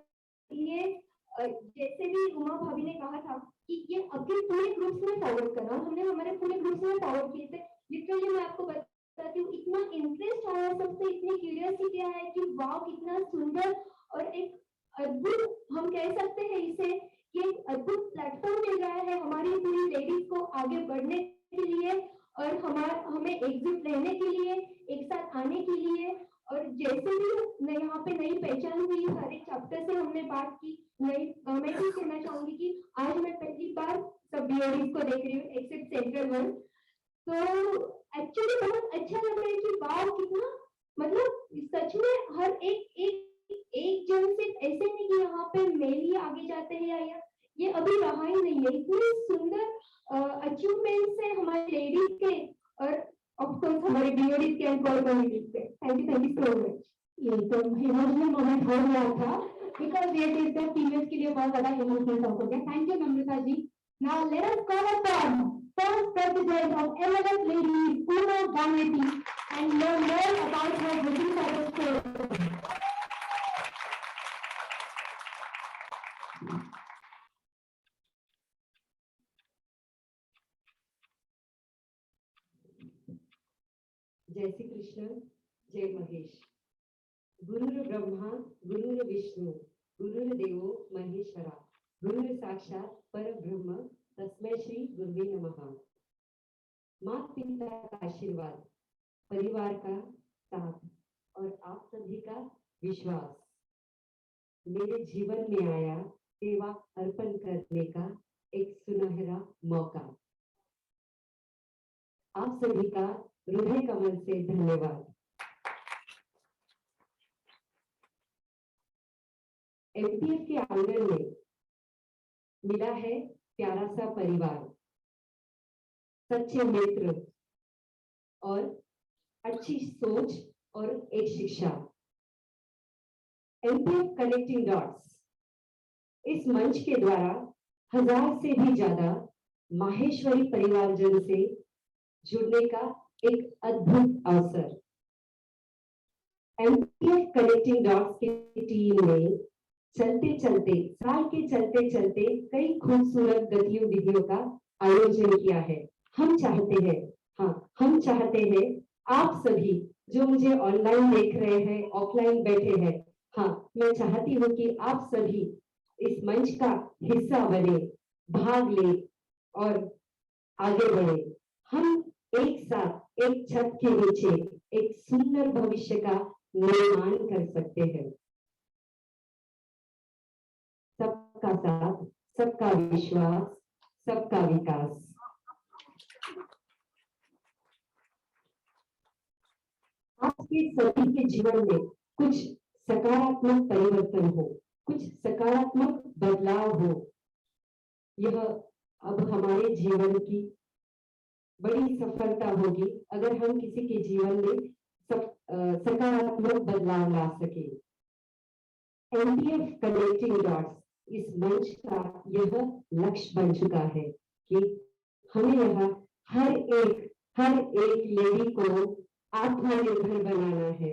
ये जैसे भी उमा भाभी ने कहा था कि ये अपने पूरे ग्रुप्स में फॉरवर्ड करना, हमने हमारे पूरे ग्रुप्स में फॉरवर्ड किए थे। लिटरली मैं आपको बताती हूँ, इतना इंटरेस्ट आया सबसे, इतनी क्यूरियोसिटी आया कि वाह कितना सुंदर और एक अद्भुत, हम कह सकते हैं इसे कि एक अद्भुत प्लेटफॉर्म मिल रहा है हमारी पूरी लेडीज को आगे बढ़ने के लिए और हमें एकजुट रहने के लिए, एक साथ आने के लिए। और जैसे भी यहाँ पे नई पहचान हुई, हर एक चैप्टर से हमने बात की नई। मैं भी कहना चाहूंगी कि आज मैं पहली बार सब बीओडीज को देख रही हूँ एक्सेप्ट सेंट्रल वन। तो एक्चुअली बहुत अच्छा लग रहा है कि वाह कितना, मतलब सच में हर एक जन से ऐसे नहीं कि यहाँ पे मेल ही आगे जाते हैं या ये अभी रहा ही नहीं है। इतने सुंदर अचीवमेंट्स है हमारे लेडीज के और ऑफ कोर्स हमारे बीओडीज के एंड कोर कम्युनिटीज के। Thank you so much. ये तो इमोशनल मोमेंट हो गया था बिकॉज ये चीज फीमेल्स के लिए बहुत ज्यादा इमोशनल टॉक हो गया। Thank you Namrata ji. Now let us call upon first president of MLF ladies Poona Gandhi and learn more about her vision for the state. जय श्री कृष्ण, जय महेश। गुरुर ब्रह्मा गुरुर विष्णु गुरुर्देवो महेश्वरा गुरुर साक्षात पर ब्रह्म तस्मै श्री गुरुवे नमः। माता पिता का आशीर्वाद, परिवार का साथ और आप सभी का विश्वास मेरे जीवन में आया सेवा अर्पण करने का एक सुनहरा मौका। आप सभी का हृदय कमल से धन्यवाद। एमपीएफ के आंगन में मिला है प्यारा सा परिवार, सच्चे मित्र और अच्छी सोच और एक शिक्षा। एमपीएफ कनेक्टिंग डॉट्स इस मंच के द्वारा 1000 से भी ज्यादा माहेश्वरी परिवारजन से जुड़ने का एक अद्भुत अवसर। एमपीएफ कनेक्टिंग डॉट्स की टीम ने साल के चलते चलते कई खूबसूरत गतिविधियों का आयोजन किया है। हम चाहते हैं आप सभी जो मुझे ऑनलाइन देख रहे हैं, ऑफलाइन बैठे हैं, मैं चाहती हूँ कि आप सभी इस मंच का हिस्सा बने, भाग ले और आगे बढ़े। हम एक साथ एक छत के नीचे एक सुंदर भविष्य का निर्माण कर सकते हैं। सबका साथ, सबका विश्वास, सबका विकास। आपके सभी के जीवन में कुछ सकारात्मक परिवर्तन हो, कुछ सकारात्मक बदलाव हो, यह अब हमारे जीवन की बड़ी सफलता होगी अगर हम किसी के जीवन में सकारात्मक बदलाव ला सके। एमपीएफ कनेक्टिंग डॉट्स इस मंच का यह लक्ष्य बन चुका है कि हमें यहाँ हर एक लेडी को आत्मनिर्भर बनाना है।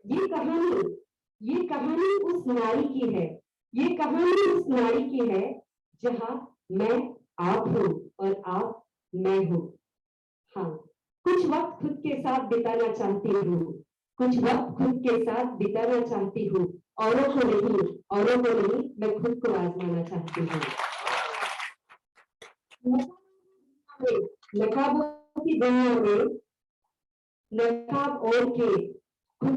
ये कहानी उस नारी की है, ये कहानी उस नारी की है जहां मैं आप हूं और आप मैं हूं। कुछ वक्त खुद के साथ बिताना चाहती हूँ, कुछ वक्त खुद के साथ बिताना चाहती हूँ, औरों को नहीं मैं खुद को आजमाना चाहती हूँ। नकाबों की दुनिया में नकाब ओढ़ के खुद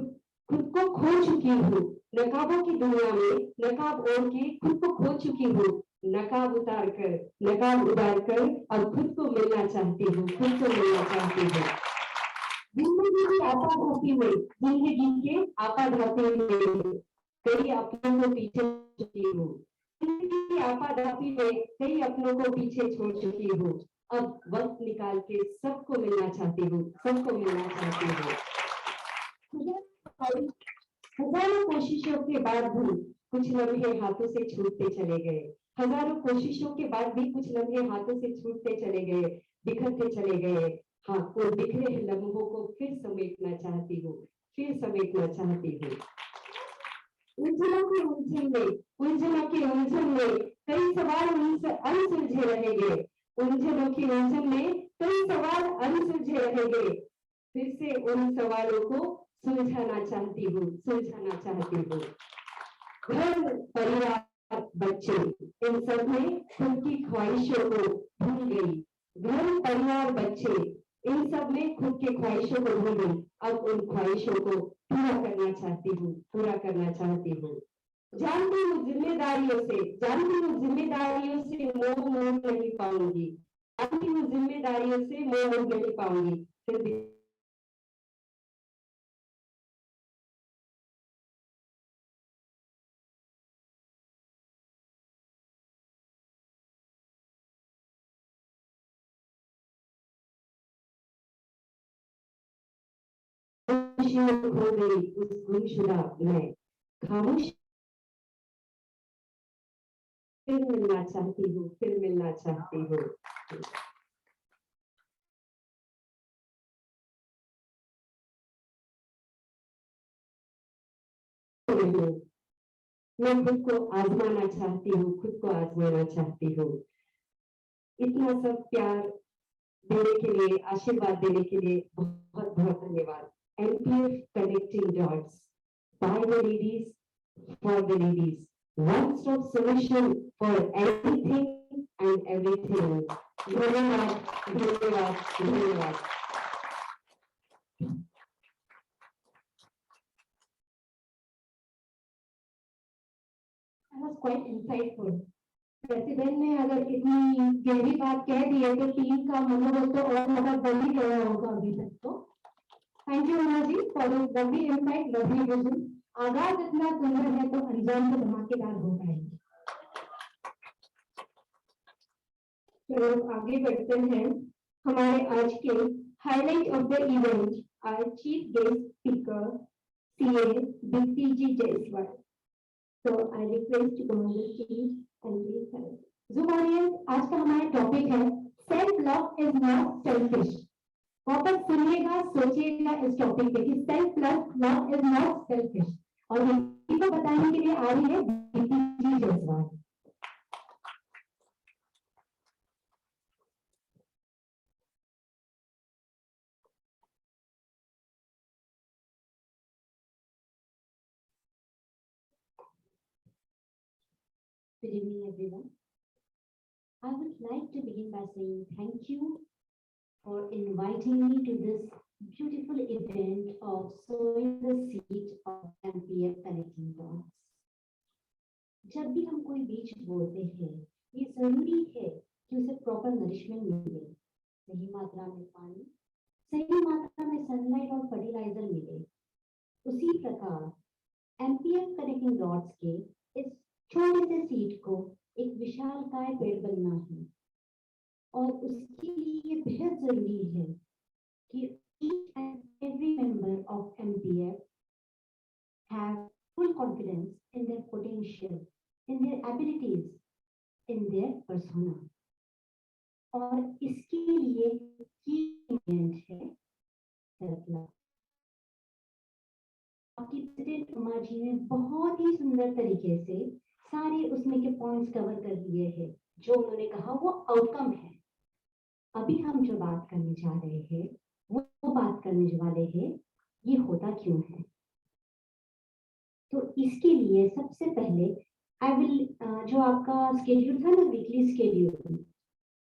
को खो चुकी हूँ। नकाबों की दुनिया में नकाब ओढ़ के खुद को खो चुकी हूँ। नकाब उतार कर और खुद को मिलना चाहती हूँ, जिंदगी के आपाधापी में कई अपनों को पीछे चुकी हूँ। जिंदगी की आपाधापी में कई अपनों को पीछे छोड़ चुकी हूँ। अब वक्त निकाल के सबको मिलना चाहती हूँ। हजारों कोशिशों के बाद भी कुछ लम्हे हाथों से छूटते चले गए। हजारों कोशिशों के बाद भी कुछ लम्हे हाथों से छूटते चले गए, बिखरते चले गए। हाँ, वो बिखरे लम्हों को फिर समेटना चाहती हूँ, फिर समेटना चाहती हूँ। उलझनों के उलझन में, उलझनों के उलझन में कई सवाल अनसुलझे रहेंगे। उलझनों की उलझन में कई सवाल अनसुलझे रहेंगे। फिर से उन सवालों को सुलझाना चाहती हूँ, सुलझाना चाहती हूँ। घर, परिवार, बच्चे, इन सब में खुद की ख्वाहिशों को भूल गई। घर, परिवार, बच्चे, इन सब में खुद की ख्वाहिशों को भूल गई। अब उन ख्वाहिशों को पूरा करना चाहती हूँ, पूरा करना चाहती हूँ। जानती हूँ जिम्मेदारियों से, जानती हूँ जिम्मेदारियों से मोह नहीं पाऊंगी, जानती हूँ जिम्मेदारियों से मोह नहीं पाऊंगी। फिर भी खामोशियों खो गई उस गुमशुदा में, खामोश फिर मिलना चाहती हूँ, फिर मिलना चाहती हूँ। मैं खुद को आजमाना चाहती हूँ, खुद को आजमाना चाहती हूँ। इतना सब प्यार देने के लिए, आशीर्वाद देने के लिए बहुत बहुत धन्यवाद। MPF Connecting Dots, by the ladies, for the ladies, one stop solution for anything and everything. धन्यवाद, धन्यवाद, धन्यवाद। was quite insightful. प्रेसिडेंट ने अगर इतनी गहरी बात कह दी है तो टीम का मनोबल तो और ज्यादा बढ़ ही गया होगा अभी तक तो। Thank you Uma ji for lovely insight, lovely vision. आगाज इतना सुंदर है तो अंजाम तो धमाकेदार हो पाएंगे। चलो आगे बढ़ते हैं। हमारे आज के highlight of the event are chief guest speaker CA Deepti ji Jaiswal. So I request Commander Chief and please help. Zoom audience, आज का हमारा टॉपिक है self love is not selfish. वापस सुनिएगा, सोचिएगा इस टॉपिक पे कि self love is not selfish. और इसी को बताने के लिए आ रही है Deepti ji Jaiswal. Good evening, everyone. I would like to begin by saying thank you for inviting me to this beautiful event of sowing the seed of MPF Connecting Dots. जब भी हम कोई बीज बोते हैं, ये जरूरी है कि उसे प्रॉपर नरिशमेंट मिले, सही मात्रा में पानी, सही मात्रा में सनलाइट और फर्टिलाइजर मिले। उसी प्रकार MPF Connecting Dots के इस छोटे से सीड को एक विशालकाय पेड़ बनना है और उसके लिए ये बेहद जरूरी है कि each and every member of MPF have full confidence in their potential, in their abilities, in their persona. और इसके लिए की इवेंट है सेल्फ लव। आपकी प्रेसिडेंट उमा जी ने बहुत ही सुंदर तरीके से सारे उसमें के पॉइंट्स कवर कर लिए हैं। जो उन्होंने कहा वो आउटकम है। अभी हम जो बात करने जा रहे हैं वो बात करने वाले हैं ये होता क्यों है। तो इसके लिए सबसे पहले आई विल जो आपका स्केड्यूल था ना, वीकली स्केड्यूल,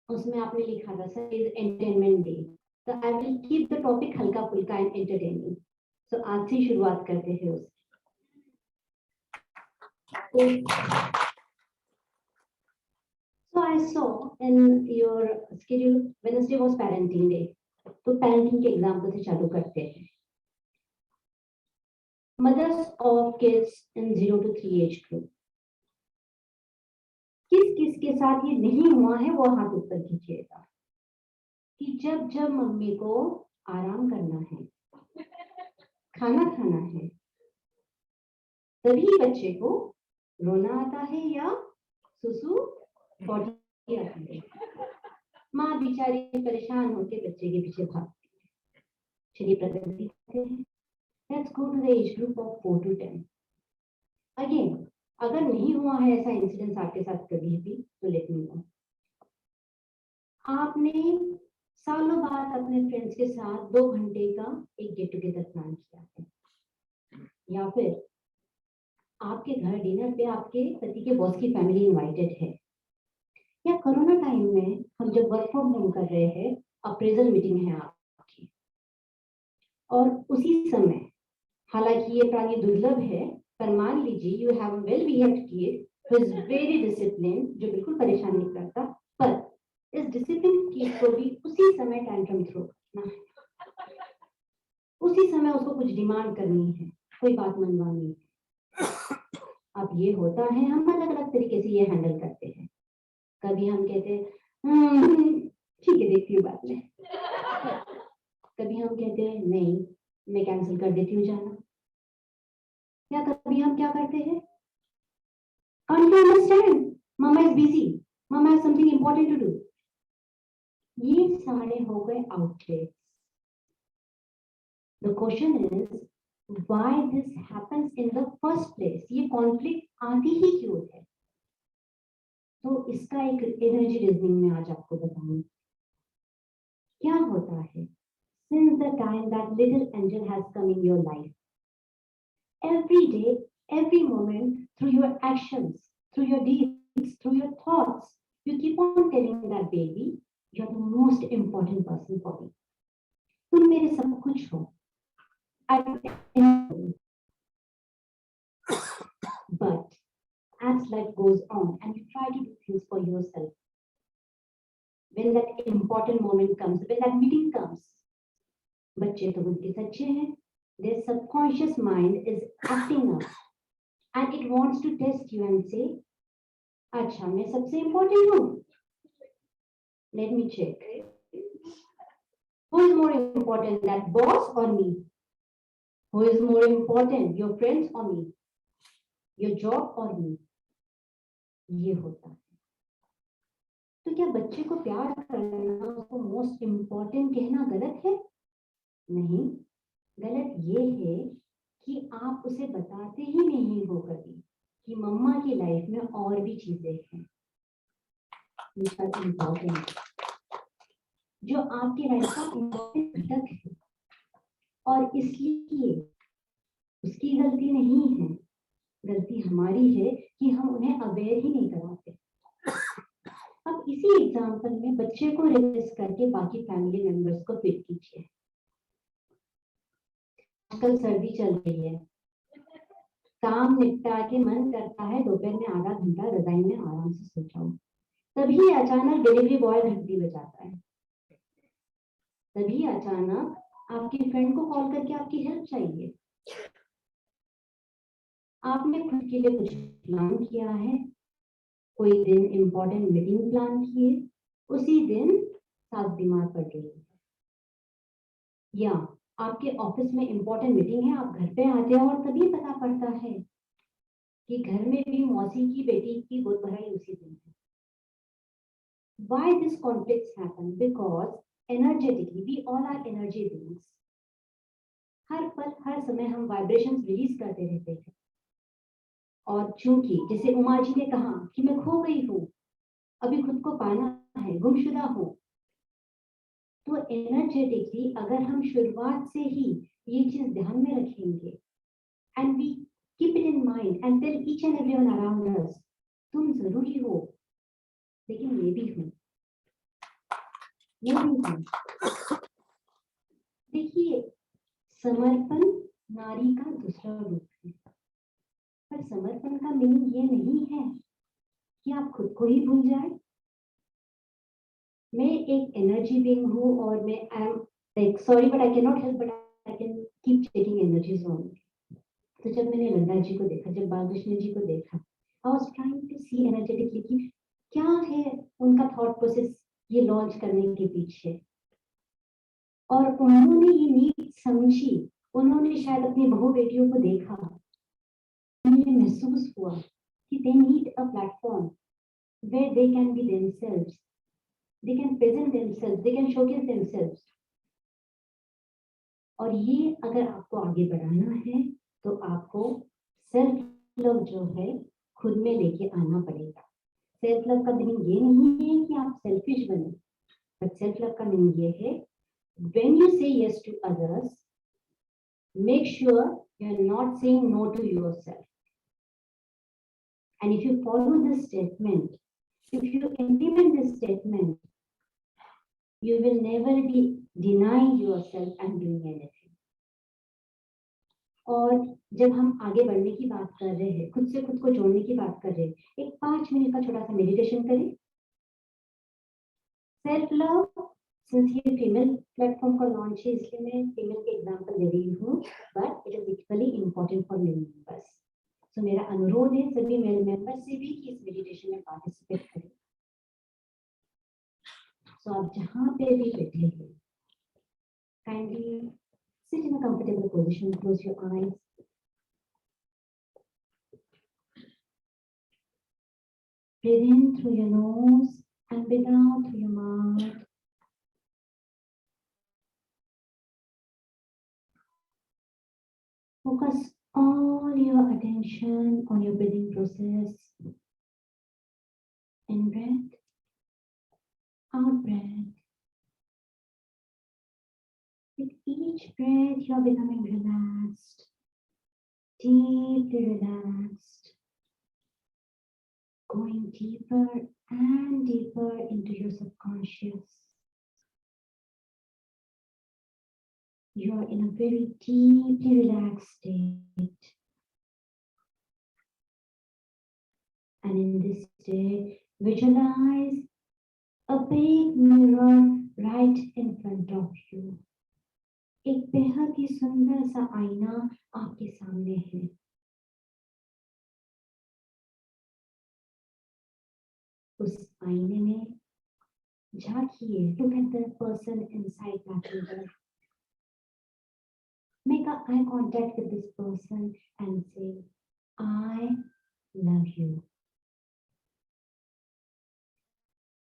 उसमें आपने लिखा था सर इज एंटरटेनमेंट डे, तो I will keep the topic हल्का फुल्का एंड एंटरटेनिंग। तो आज से शुरुआत करते हैं उसकी। So I saw in your schedule Wednesday was parenting day, तो parenting के एग्जाम्पल से चालू करते हैं। Mothers of kids in 0 to 3 age group, किस किस के साथ ये नहीं हुआ है वो हाथ ऊपर कीजिएगा कि जब जब मम्मी को आराम करना है, खाना खाना है, तभी बच्चे को रोना आता है या सुसु पॉटी आती है। माँ बेचारी परेशान होकर बच्चे के पीछे भागती है। चलिए प्रगति करते हैं। Let's go to the age group of 4 to 10. Again, अगर नहीं हुआ है ऐसा इंसिडेंस आपके साथ कभी भी तो लेट मी नो। आपने सालों बाद अपने फ्रेंड्स के साथ 2 घंटे का एक गेट टुगेदर प्लान किया है, या फिर आपके घर डिनर पे आपके पति के बॉस की फैमिली इनवाइटेड है, या कोरोना टाइम में हम जब वर्क फ्रॉम होम कर रहे हैं अप्रेजल मीटिंग है आपकी, और उसी समय, हालांकि ये प्राणी दुर्लभ है, पर मान लीजिए you have a well behaved kid who is very discipline, जो बिल्कुल परेशान नहीं करता, पर इस डिसिप्लिन किड को भी उसी समय टैंट्रम थ्रो करना है, उसी समय उसको कुछ डिमांड करनी है, कोई बात मनवानी है। अब ये होता है, हम अलग अलग तरीके से ये हैंडल करते हैं। कभी हम कहते हैं ठीक है देखती हूँ बाद में, कभी हम कहते हैं नहीं मैं कैंसिल कर देती हूँ जाना, या कभी हम क्या करते हैं, can't you understand mama is busy, mama has something important to do। ये सारे हो गए outlets. The question is why this happens in the first place, ये कॉन्फ्लिक्ट आती ही क्यों है? तो इसका एक एनर्जी रीजनिंग में आज आपको बताऊंगी क्या होता है। Since the time that little angel has come in your life, every day, every moment, through your actions, through your deeds, through your thoughts, you keep on telling that baby, you are the most important person for me. तुम मेरे सब कुछ हो। But as life goes on and you try to do things for yourself, when that important moment comes, when that meeting comes, बच्चे तो उनके सच्चे हैं, their subconscious mind is acting up and it wants to test you and say, अच्छा मैं सबसे important हूँ, let me check, who is more important, that boss or me? Who is more important, your friends or me, your job or me? ये होता है। तो क्या बच्चे को प्यार करना, उसको मोस्ट इम्पोर्टेंट कहना गलत है? नहीं, गलत ये है कि आप उसे बताते ही नहीं हो कभी कि मम्मा की लाइफ में और भी चीजें हैं इम्पोर्टेंट, जो आपकी लाइफ का इम्पोर्टेंट घटक है, और इसलिए उसकी गलती नहीं है, गलती हमारी है कि हम उन्हें अवेयर ही नहीं कराते। अब इसी एग्जांपल में बच्चे को रिक्वेस्ट करके बाकी फैमिली मेंबर्स को फिट कीजिए। आजकल सर्दी चल रही है, काम निपटा के मन करता है दोपहर में आधा घंटा रजाई में आराम से सो जाऊं, तभी अचानक डिलीवरी बॉय घंटी बजाता है, तभी अचानक आपके फ्रेंड को कॉल करके आपकी हेल्प चाहिए। आपने खुद के लिए कुछ प्लान किया है, कोई दिन इम्पोर्टेंट मीटिंग प्लान की है, उसी दिन साथ बीमार पड़ गई है, या आपके ऑफिस में इम्पोर्टेंट मीटिंग है, आप घर पे आते हो और तभी पता पड़ता है कि घर में भी मौसी की बेटी की गोद भराई उसी दिन है। Why this conflicts happen? Because energetically we all are energy beings. हर पल हर समय हम वाइब्रेशंस रिलीज करते रहते हैं, और चूंकि जैसे उमा जी ने कहा कि मैं खो गई हूँ, अभी खुद को पाना है, गुमशुदा हूँ, तो एनर्जेटिकली अगर हम शुरुआत से ही ये चीज ध्यान में रखेंगे and we keep it in mind and tell each and everyone around us, तुम जरूरी हो, लेकिन मैं भी हूँ, मैं भी हूँ। देखिए, समर्पण नारी का दूसरा रूप है, पर समर्पण का मीनिंग ये नहीं है कि आप खुद को ही भूल जाए। मैं एक एनर्जी बीइंग हूँ और मैं I am like sorry but I can not help but I can keep checking energies on. तो जब मैंने लंदा जी को देखा, जब बालकृष्ण जी को देखा, I was trying to see energetically कि क्या है उनका थॉट प्रोसेस ये लॉन्च करने के पीछे, और उन्होंने ये नीड समझी, उन्होंने शायद अपनी बहू बेटियों को देखा, उन्हें महसूस हुआ कि they need a platform where they can be themselves, they can present themselves, they can showcase themselves. और ये अगर आपको आगे बढ़ाना है तो आपको सेल्फ लव जो है खुद में लेके आना पड़ेगा। सेल्फ लव का मीनिंग ये नहीं है कि आप सेल्फिश बने, बट सेल्फ लव का मीनिंग ये है when you say yes to others, make sure you are not saying no to yourself. And if you follow this statement, if you implement this statement, you will never be denying yourself and doing anything. और जब हम आगे बढ़ने की बात कर रहे हैं, खुद से खुद को जोड़ने की बात कर रहे हैं, एक 5 मिनट का छोटा सा मेडिटेशन करें। सेल्फ लव, सिंस ये फीमेल प्लेटफॉर्म का लॉन्च है इसलिए मैं फीमेल के एग्जांपल दे रही हूँ, but it is equally important for male members. तो मेरा अनुरोध है सभी मेल मेंबर्स से भी कि इस मेडिटेशन में पार्टिसिपेट करें। सो आप जहाँ पे भी बैठे हैं, kindly sit in a comfortable position, close your eyes. Breathe in through your nose and breathe out through your mouth. Focus all your attention on your breathing process. In breath, out breath. With each breath, you are becoming relaxed, deeply relaxed, going deeper and deeper into your subconscious. You are in a very deeply relaxed state. And in this state, visualize a big mirror right in front of you. एक बेहद ही सुंदर सा आईना आपके सामने है। उस आईने में झांकिए, look at the person inside that mirror. Make eye contact with this person and say, I love you.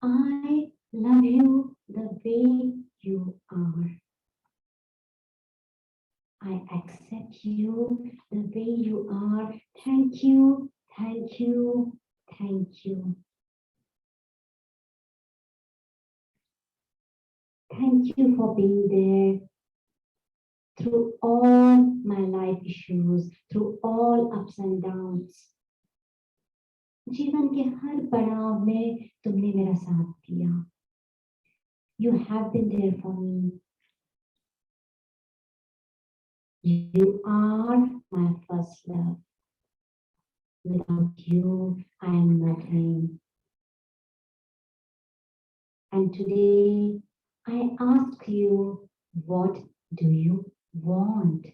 I love you the way you are. I accept you the way you are. Thank you, thank you, thank you. Thank you for being there through all my life issues, through all ups and downs. जीवन के हर पड़ाव में तुमने मेरा साथ दिया. You have been there for me. You are my first love. Without you, I am nothing. And today, I ask you, what do you want?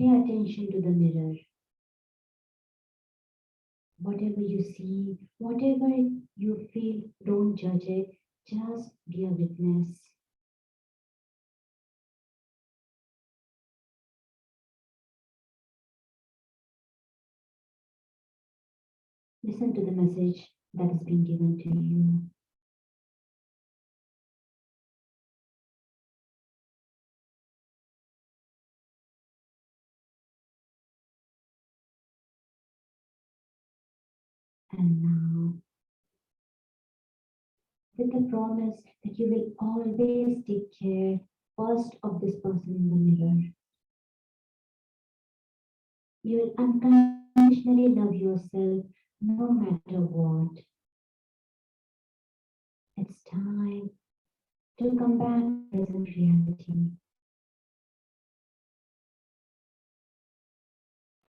Pay attention to the mirror. Whatever you see, whatever you feel, don't judge it. Just be a witness. Listen to the message that is being given to you. And now, with the promise that you will always take care first of this person in the mirror, you will unconditionally love yourself no matter what. It's time to come back to present reality.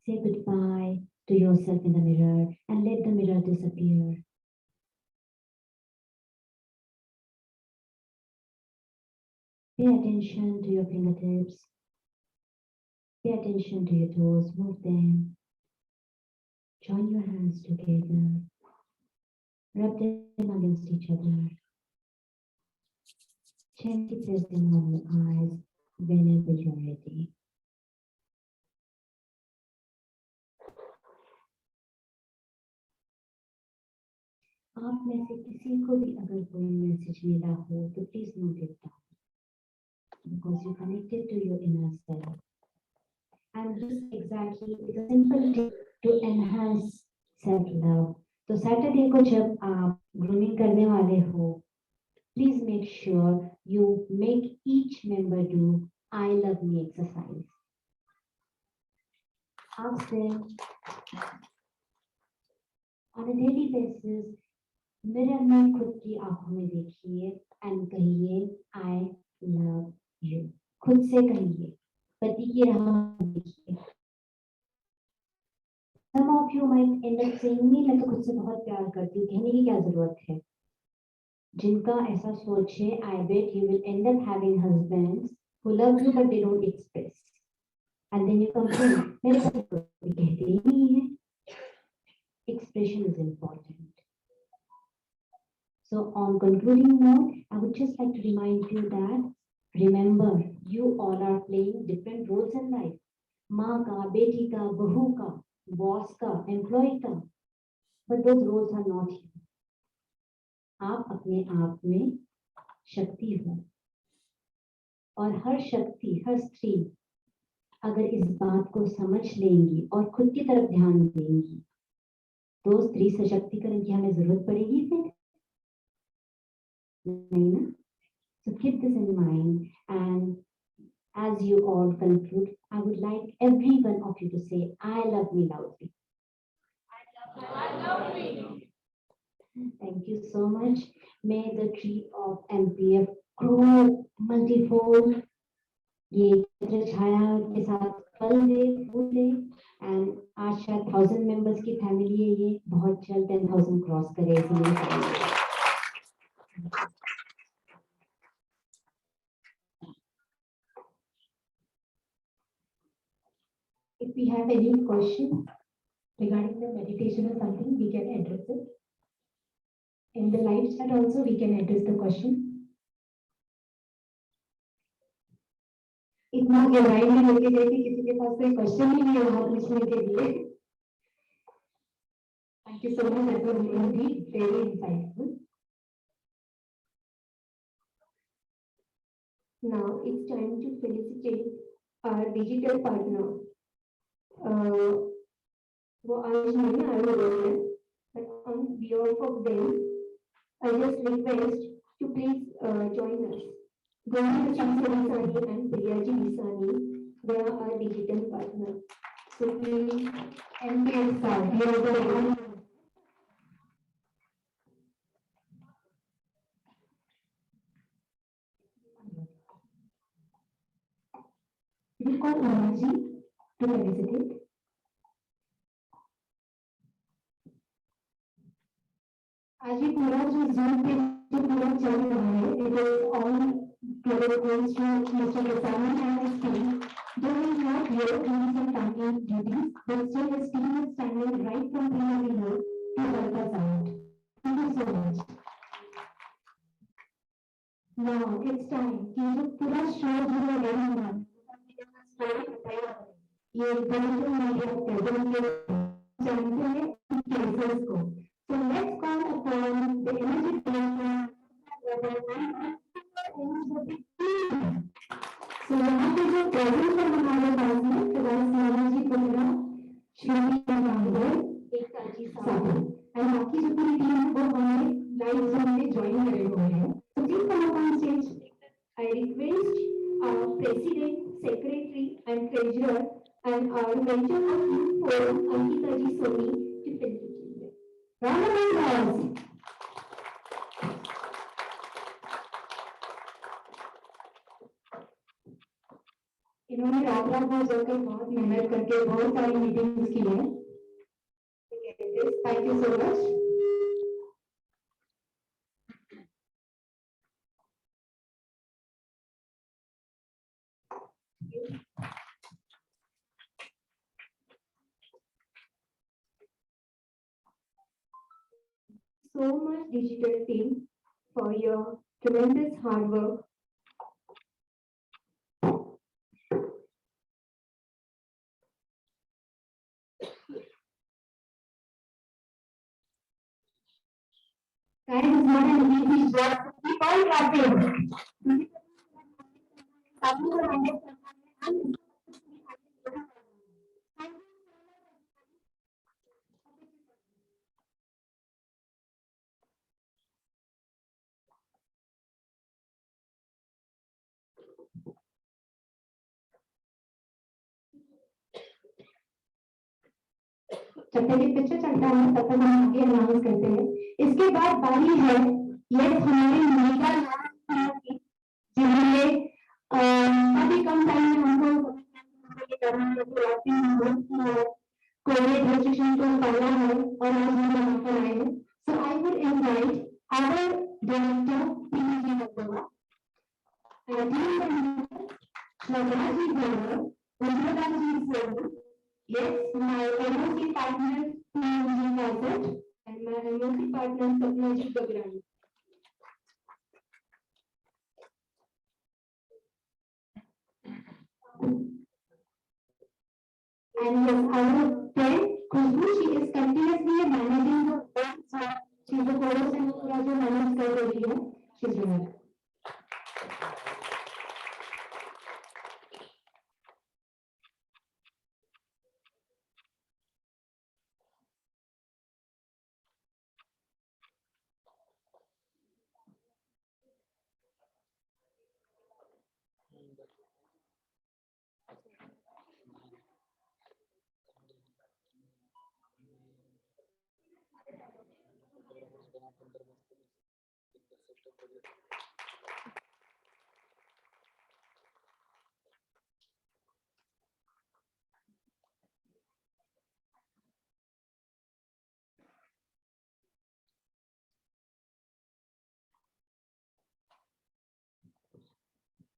Say goodbye to yourself in the mirror and let the mirror disappear. Pay attention to your fingertips. Pay attention to your toes. Move them. Join your hands together. Rub them against each other. Gently press them on your eyes whenever you're ready. आप में से किसी को भी अगर कोई message मिला हो तो please note it down because you connected to your inner self. And this exactly is a simple tip to enhance self-love. तो सैटरडे को जब आप ग्रूमिंग करने वाले हो, please make sure you make each member do I love me exercise. आपसे on a daily basis mirror में खुद की आंखों में देखिए एंड कहिए I love you. खुद से कहिए, पति की राह में देखिए. Some of you might end up saying नहीं मैं तो खुद से बहुत प्यार करती हूँ, कहने की क्या जरूरत है. जिनका ऐसा सोच है, I bet you will end up having husbands who love you but they don't express. And then you complain, मेरे पति को कहते ही नहीं है. Expression is important. So on concluding note, I would just like to remind you that remember you all are playing different roles in life. माँ का, बेटी का, बहू का, बॉस का, एम्प्लॉय का, but those roles are not you. आप अपने आप में शक्ति हो और हर शक्ति, हर स्त्री अगर इस बात को समझ लेंगी और खुद की तरफ ध्यान देंगी तो स्त्री सशक्तिकरण की हमें जरूरत पड़ेगी फिर नहीं ना. So keep this in mind, and as you all conclude, I would like every one of you to say, I love me loudly. I love me. Thank you so much. May the tree of MPF grow multifold. ये छत्र छाया के साथ फल दे, फूल दे, and आज शायद 1000 members की family है ये, बहुत जल्द 10,000 क्रॉस करे इसलिए. If we have any question regarding the meditation or something, we can address it. In the live chat also, we can address the question. इतना गहराई में लेके गए कि किसी के पास कोई क्वेश्चन ही नहीं है हाथ लिखने के लिए. Thank you so much. That was really very insightful. Now it's time to felicitate our digital partner. वो आज नहीं आए हुए हैं, but on behalf of them, I just request to please join us. Gauri Visani and Priyaji Visani, they are our digital partner. So please, MPF sir, here is the we call Ramaji to felicitate. आज ये पूरा जो Zoom पे जो पूरा चल रहा है, it is all credit goes to Mr. Visani and his team. Though he is not here doing some family duties, but still his team is standing right from Primary Road to help us out. Thank you so much. Now it's time कि जो पूरा show जो है रहेगा, ये बिल्कुल media present के जानते हैं केसेस को. So let's call upon the energy director. So यहाँ पे जो प्रेजेंट है हमारे पास में प्रधान एनर्जी पुनरा श्रीमती रामदेव एकता जी साहब और बाकी जो पूरी टीम है वो हमारे लाइव ज़ूम में ज्वाइन करे हुए हैं. So please come up on stage. I request our president, secretary and treasurer and our mentor of youth forum Ankita ji Soni to felicitate. Round of applause. इन्होंने रात रात भर जगकर बहुत मेहनत करके बहुत सारी मीटिंग्स की है. Thank you so much. So much digital team for your tremendous hard work. Kind is not an easy job. Keep on clapping. जब तक ये पिक्चर चलता है तब तक हम आगे अनाउंस करते हैं। इसके बाद बारी है ये हमारे मीडिया की, जिन्होंने अभी कम टाइम में हमको कोविड रेस्ट्रिक्शन को पाला है और आज हम यहाँ पर आए हैं। So I would invite our director PG बंदवा Nagaraji Guru, Undragaji Guru, yes, my MOC partner PMG Kassett and my MOC partner Sapnaji Gagrani. And yes, our friend Khushbu, she is continuously managing the events. She is the chorus and पूरा जो manage कर रही है, she is doing it.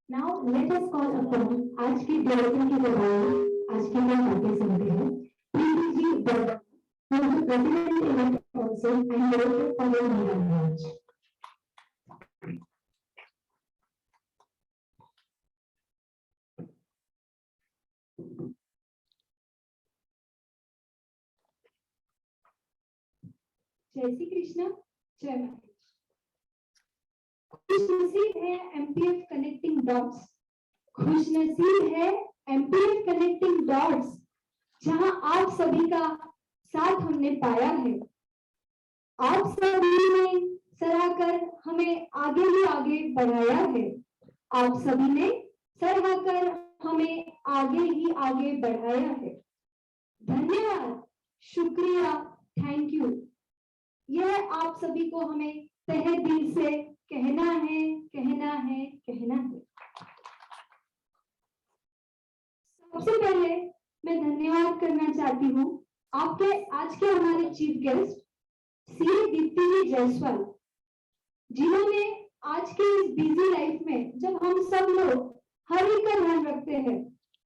Now let us call upon आज की director की जगह आज की मैं बातें सुनते हैं PPG Bhagat, who is the president elect also and director for the Media Branch. जय श्री कृष्ण, जय महेश। खुशनसीब है एमपीएफ कनेक्टिंग डॉट्स, खुशनसीब है एमपीएफ कनेक्टिंग डॉट्स, जहां आप सभी का साथ हमने पाया है। आप सभी ने सराहकर हमें आगे ही आगे बढ़ाया है। आप सभी ने सराहकर हमें आगे ही आगे बढ़ाया है। धन्यवाद, शुक्रिया, थैंक यू। यह आप सभी को हमें तहे दिल से कहना है, कहना है, कहना है। सबसे पहले मैं धन्यवाद करना चाहती हूँ आपके आज के हमारे चीफ गेस्ट श्री दीप्ति जी जायसवाल, जिन्होंने आज के इस बिजी लाइफ में जब हम सब लोग हर एक का ध्यान रखते हैं,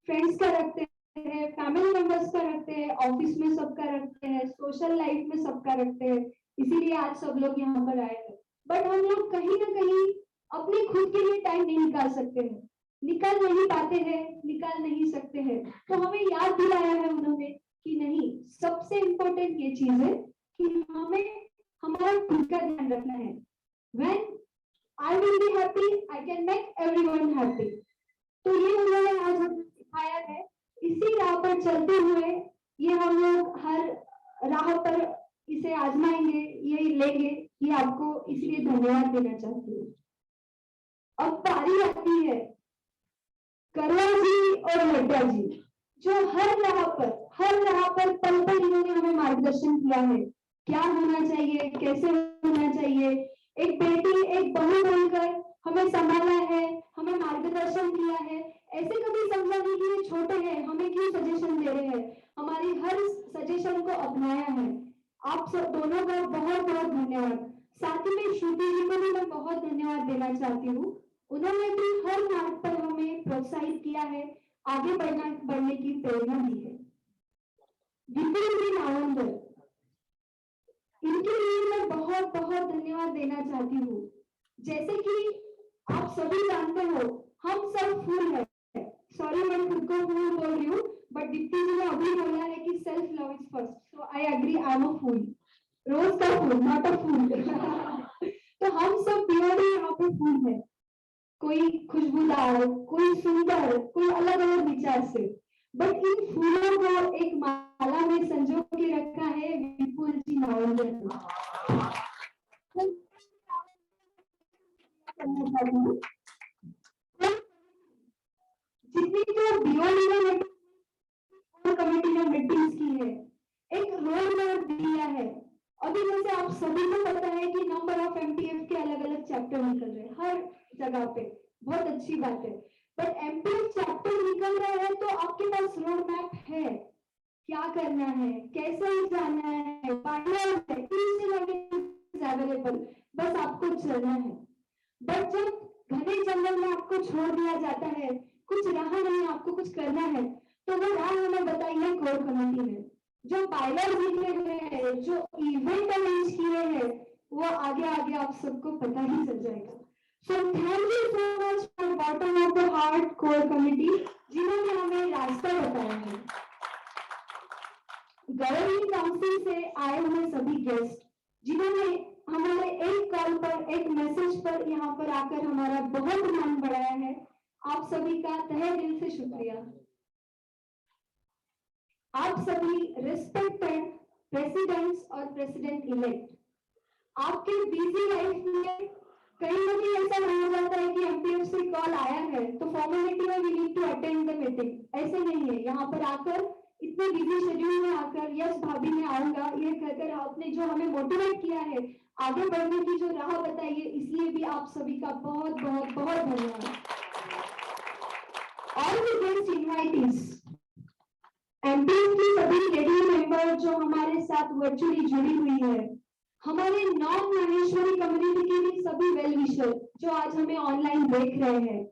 फ्रेंड्स का रखते हैं, फैमिली मेंबर्स का रखते हैं, ऑफिस में सबका रखते हैं, सोशल लाइफ में सबका रखते हैं, इसीलिए आज सब लोग यहाँ पर आए हैं। बट हम लोग कहीं ना कहीं अपने खुद के लिए टाइम नहीं निकाल सकते हैं, निकाल नहीं पाते हैं, निकाल नहीं सकते हैं। तो हमें याद दिलाया है उन्होंने कि नहीं, सबसे इम्पोर्टेंट ये चीज है कि हमें हमारा खुद का ध्यान रखना है। When I will be happy, I can make everyone happy. तो ये उन्होंने आज हमें सिखाया है। इसी राह पर चलते हुए ये हम लोग हर राह पर इसे आजमाएंगे, ये लेंगे, ये आपको इसलिए धन्यवाद देना चाहती हूँ। अब बारी आती है करवा जी और लड्डा जी, जो हर राह पर पल पल इन्होंने हमें मार्गदर्शन किया है, क्या होना चाहिए, कैसे होना चाहिए। एक बेटी, एक बहू बनकर हमें संभाला है, हमें मार्गदर्शन किया है। ऐसे कभी समझा नहीं कि ये छोटे हैं, हमें क्यों सजेशन दे रहे हैं, हमारी हर सजेशन को अपनाया है। आप सब दोनों का बहुत बहुत धन्यवाद। साथ ही में श्रुति जी को भी मैं बहुत धन्यवाद देना चाहती हूँ। उन्होंने भी हर मार्ग पर हमें प्रोत्साहित किया है, आगे बढ़ने की प्रेरणा दी है। विपिन जी नावंदर, इनके लिए मैं बहुत बहुत धन्यवाद देना चाहती हूँ। जैसे कि आप सभी जानते हो, हम सब फूल है। सॉरी मैं खुद को फूल बोल रही हूँ, बट दीप्ति जी ने अभी बोला है कि self love is first, so I agree, I am a fool, rose का फूल, नॉट अ फूल। तो हम सब बीओडी यहाँ पे फूल है, कोई खुशबूदार, कोई सुंदर, कोई अलग अलग विचार से, बट इन फूलों को एक माला में संजो के रखा है विपुल जी नावलकर ने। जितनी जो बीओडी ने कमेटी ने मीटिंग्स की है, एक रोड मैप दिया है। अभी जैसे आप सभी को पता है कि नंबर ऑफ एमटीएफ के अलग अलग चैप्टर निकल रहे हैं हर जगह पे, बहुत अच्छी बात है, बट एमटीएफ चैप्टर निकल रहे हैं तो आपके पास रोड मैप है, क्या करना है, कैसे जाना है, अवेलेबल, बस आपको चलना है। बट जब घने जंगल में आपको छोड़ दिया जाता है, कुछ रहा नहीं, आपको कुछ करना है, तो वो राह हमें बताई है कोर कमेटी ने। जो पायलट निकले हुए हैं, जो इवेंट अरेंज किए हैं, वो आगे आगे आप सबको पता ही चल जाएगा। So thank you so much for bottom of the heart core committee, जिन्होंने हमें रास्ता बताया है। गवर्निंग काउंसिल से आए हुए सभी गेस्ट, जिन्होंने हमारे एक कॉल पर, एक मैसेज पर यहाँ पर आकर हमारा बहुत मान बढ़ाया है, आप सभी का तहे दिल से शुक्रिया। आप सभी रिस्पेक्टेड प्रेसिडेंट्स और प्रेसिडेंट इलेक्ट, आपके बिजी लाइफ में कहीं ना कहीं ऐसा हो जाता है कि एमपीएफ से कॉल आया है तो फॉर्मेलिटी में we need to attend the meeting, ऐसे नहीं है। यहाँ पर आकर इतने बिजी शेड्यूल में आकर यस भाभी मैं आऊंगा ये कहकर आपने जो हमें मोटिवेट किया है, आगे बढ़ने की जो राह बताई है, इसलिए भी आप सभी का बहुत बहुत बहुत धन्यवाद। All the guest invitees, MPF की सभी लेडी मेंबर जो हमारे साथ वर्चुअली जुड़ी हुई है, हमारे नॉन माहेश्वरी कम्युनिटी के भी सभी वेल विशर जो आज हमें ऑनलाइन देख रहे हैं,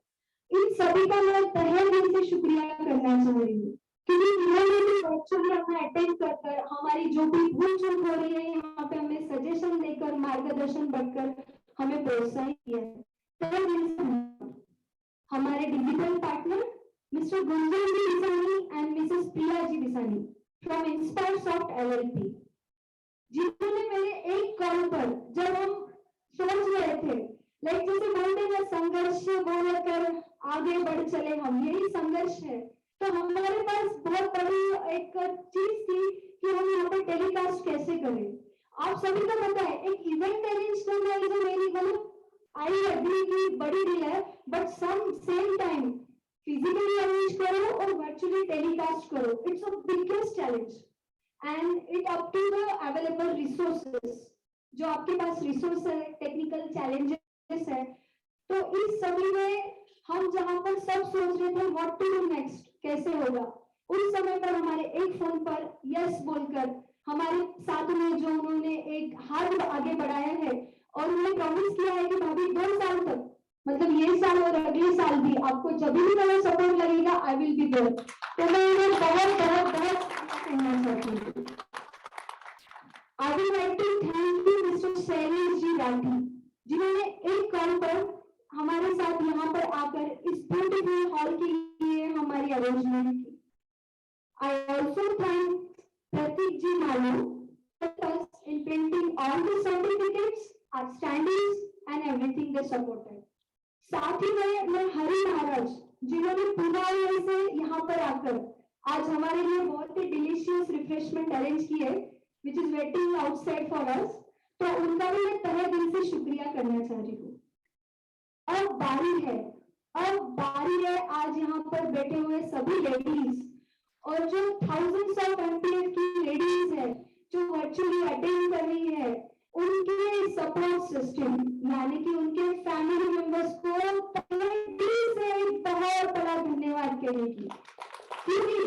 इन सभी का मैं तहे दिल से शुक्रिया करना चाह रही हूँ, क्योंकि इन्होंने भी वर्चुअली हमें अटेंड कर हमारी जो भी भूल चूक हो रही है यहाँ पे हमें सजेशन देकर, मार्गदर्शन बढ़कर हमें प्रोत्साहित किया है। तहे दिल से हमारे digital partner Mr. Gunjan Ji Bisani and Mrs. Priya Ji Bisani from Inspire Soft LLP, जिन्होंने मेरे एक कॉल पर जब हम सोच रहे थे, लाइक जैसे बोलते हैं संघर्ष बोलकर आगे बढ़ चले हम, यही संघर्ष है। तो हमारे पास बहुत बड़ी एक चीज थी कि हम यहाँ पे टेलीकास्ट कैसे करें। आप सभी को पता है एक इवेंट अरेंज करना इज अ वेरी मतलब आई एग्री की बड़ी डील है, but same time physically arrange करो और वर्चुअली टेलीकास्ट करो, it's a biggest challenge and it up to the available resources, जो आपके पास रिसोर्स है, टेक्निकल चैलेंजेस है। तो इस समय में हम जहां पर सब सोच रहे थे व्हाट टू डू नेक्स्ट, कैसे होगा, उस समय पर हमारे एक फोन पर यस बोलकर हमारे साथ में जो उन्होंने एक हाथ आगे बढ़ाया है और उन्होंने प्रॉमिस किया है कि भाभी 2 साल तक, मतलब ये साल और अगले साल भी आपको जब भी मेरा सपोर्ट लगेगा आई विल बी देयर। तो मैं उन्हें बहुत बहुत बहुत कहना चाहती हूँ। I would like to thank you mister Shailesh ji Rathi, जिन्होंने एक कॉल पर हमारे साथ यहाँ पर आकर इस ब्यूटीफुल हॉल के लिए हमारी अरेंजमेंट की। I also thank Prateek ji Malu in printing all the certificates, outstandings and everything they supported. साथ ही में मैं हरि महाराज, जिन्होंने पुणे से यहाँ पर आकर आज हमारे लिए बहुत ही डिलीशियस रिफ्रेशमेंट अरेंज किए, which is waiting outside for us, तो उनका भी मैं तहे दिल से शुक्रिया करना चाह रही हूँ। अब बारी है आज यहाँ पर बैठे हुए सभी लेडीज और जो thousands of MPF की लेडीज है जो वर्चुअली अटेंड कर रही है, उनके सपोर्ट सिस्टम यानी कि उनके फैमिली मेंबर्स को दिल से एक बहुत बड़ा धन्यवाद कहने की, क्योंकि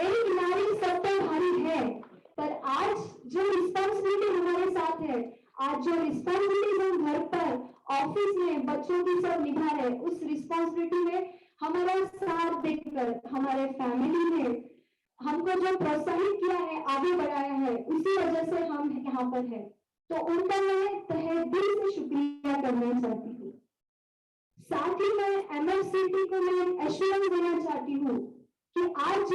एक नारी सब तो भारी है, पर आज जो रिस्पॉन्सिबिलिटी हमारे साथ है, आज जो रिस्पॉन्सिबिलिटी हम घर पर ऑफिस में बच्चों की सब निभा रहे, उस रिस्पॉन्सिबिलिटी में हमारा साथ देकर हमारे फैमिली ने हमको जो प्रोत्साहित किया है, आगे बढ़ाया है, उसी वजह से हम यहाँ पर हैं। तो उनका मैं तहे दिल से शुक्रिया करना चाहती हूँ। साथ ही मैं एमएफसीटी को मैं एश्योरेंस देना चाहती हूँ कि आज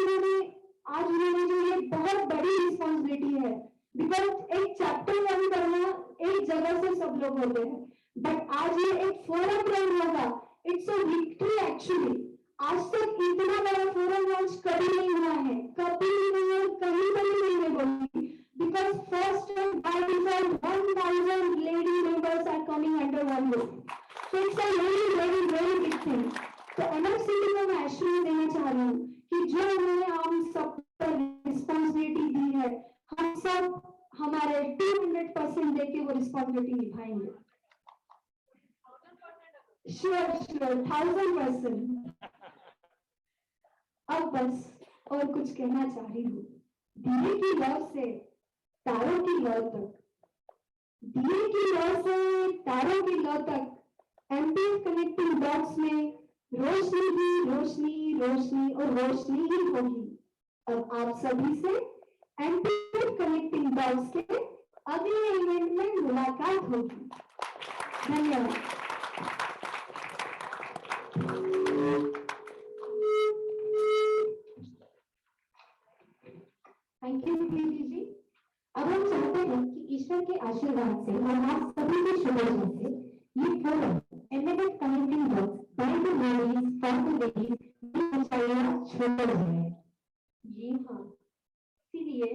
उन्होंने जो ये बहुत बड़ी रिस्पॉन्सिबिलिटी है, बिकॉज एक चैप्टर रन करना एक जगह से सब लोग होते हैं, बट आज ये एक फोरम रन होगा, इट्स अ विक्ट्री एक्चुअली। आज तक इतना बड़ा फोरम लॉन्च कभी नहीं हुआ है, कभी नहीं हुआ, कहीं पर नहीं होगी, because first time by default 1000 lady members are coming under one roof, so it's a very big thing। तो एनएफसीटी को मैं एश्योरेंस देना चाह रही हूँ कि जो उन्होंने हम सब पर रिस्पॉन्सिबिलिटी दी है, हम सब हमारे 200% देके वो रिस्पॉन्सिबिलिटी निभाएंगे। श्योर 1000%। अब बस और कुछ कहना चाह रही हूँ। दिए की लौ से तारों की लौ तक, दिए की लौ से तारों की लौ तक, एमपीएफ कनेक्टिंग डॉट्स में रोशनी ही रोशनी, रोशनी और रोशनी ही होगी। अब आप सभी से एमपीएफ कनेक्टिंग डॉट्स के अगले इवेंट में मुलाकात होगी। धन्यवाद। थैंक यू दीदी जी। अब हम चाहते हैं कि ईश्वर के आशीर्वाद से और आप सभी के शुभ से ये forum embedded connecting dots by the marriage for the ladies छोड़ जाए। जी हाँ, इसीलिए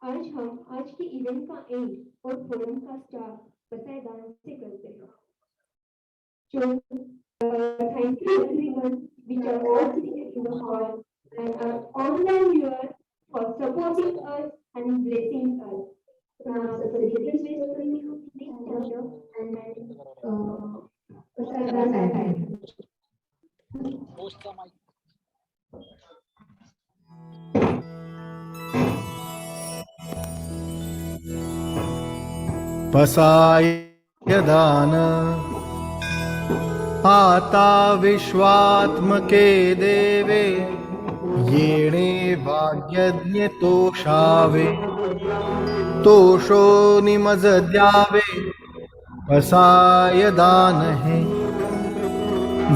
आज हम आज की इवेंट का एंड और फोरम का स्टार्ट बसाए दान से करते हैं। Thank you everyone which are all seated in the hall and our online viewers for supporting us and blessing us. Now, the celebrations will continue this chapter and Post the mic. पसाय दान आता विश्वात्मके देवे येणे वाग्यज्ञ तोषावे तोषो निमज द्यावे पसाय दान हे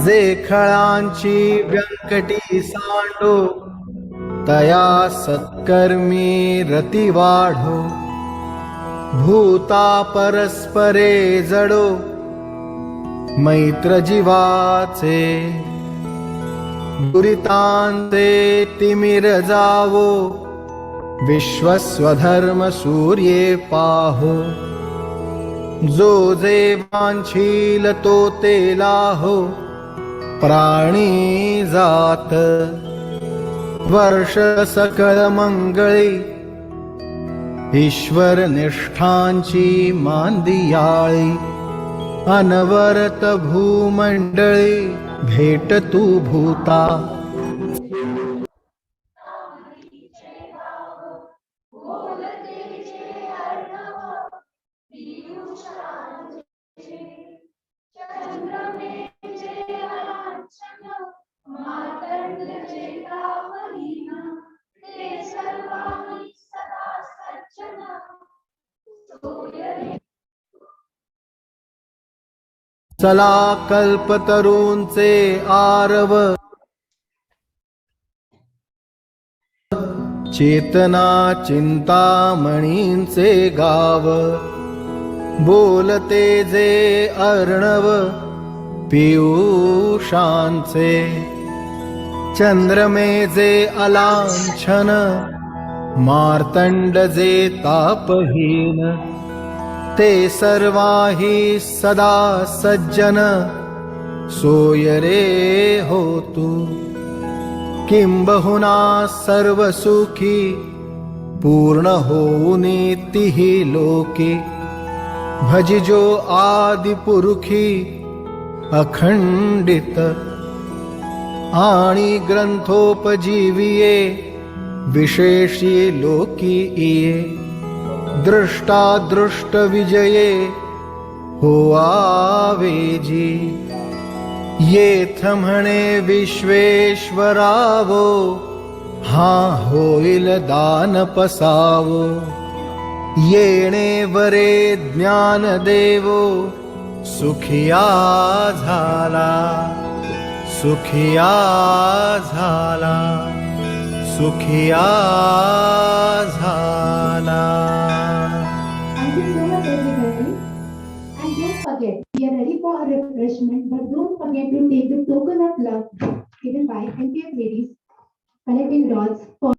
जे खळांची व्यंकटी सांडो तया सत्कर्मी रती वाढो भूता परस्परे जडो मैत्र जीवाचे दुरितांते तिमिर जावो विश्वस्वधर्म सूर्ये पाहो जो जे वांछील तो ते लाहो प्राणी जात वर्ष सकळ मंगळी ईश्वर निष्ठांची मांदियाळी अनवरत भूमंडळी भेट तू भूता चला कल्पतरूंचे आरव चेतना चिंतामणींचे गाव बोलते जे अर्णव पीयूषांचे चंद्रमे जे अलांछन मार्तंड जे तापहीन ते सर्वाही सदा सज्जन सोय रे होतु किंबहुना सर्व सुखी पूर्ण होऊनितिहि लोके भजिजो आदि पुरुखी अखंडित आणि ग्रंथोपजीविये विशेषी लोकी इये दृष्टा दृष्ट विजये हो आवेजी येथ म्हणे विश्वेश्वरावो हा होईल दान पसावो येणे वरे ज्ञान देवो सुखिया झाला सुखिया झाला सुखिया झाला. Thank you so much everybody, and don't forget we are ready token of love given by NPF ladies connecting dots for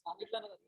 सांगितलं ना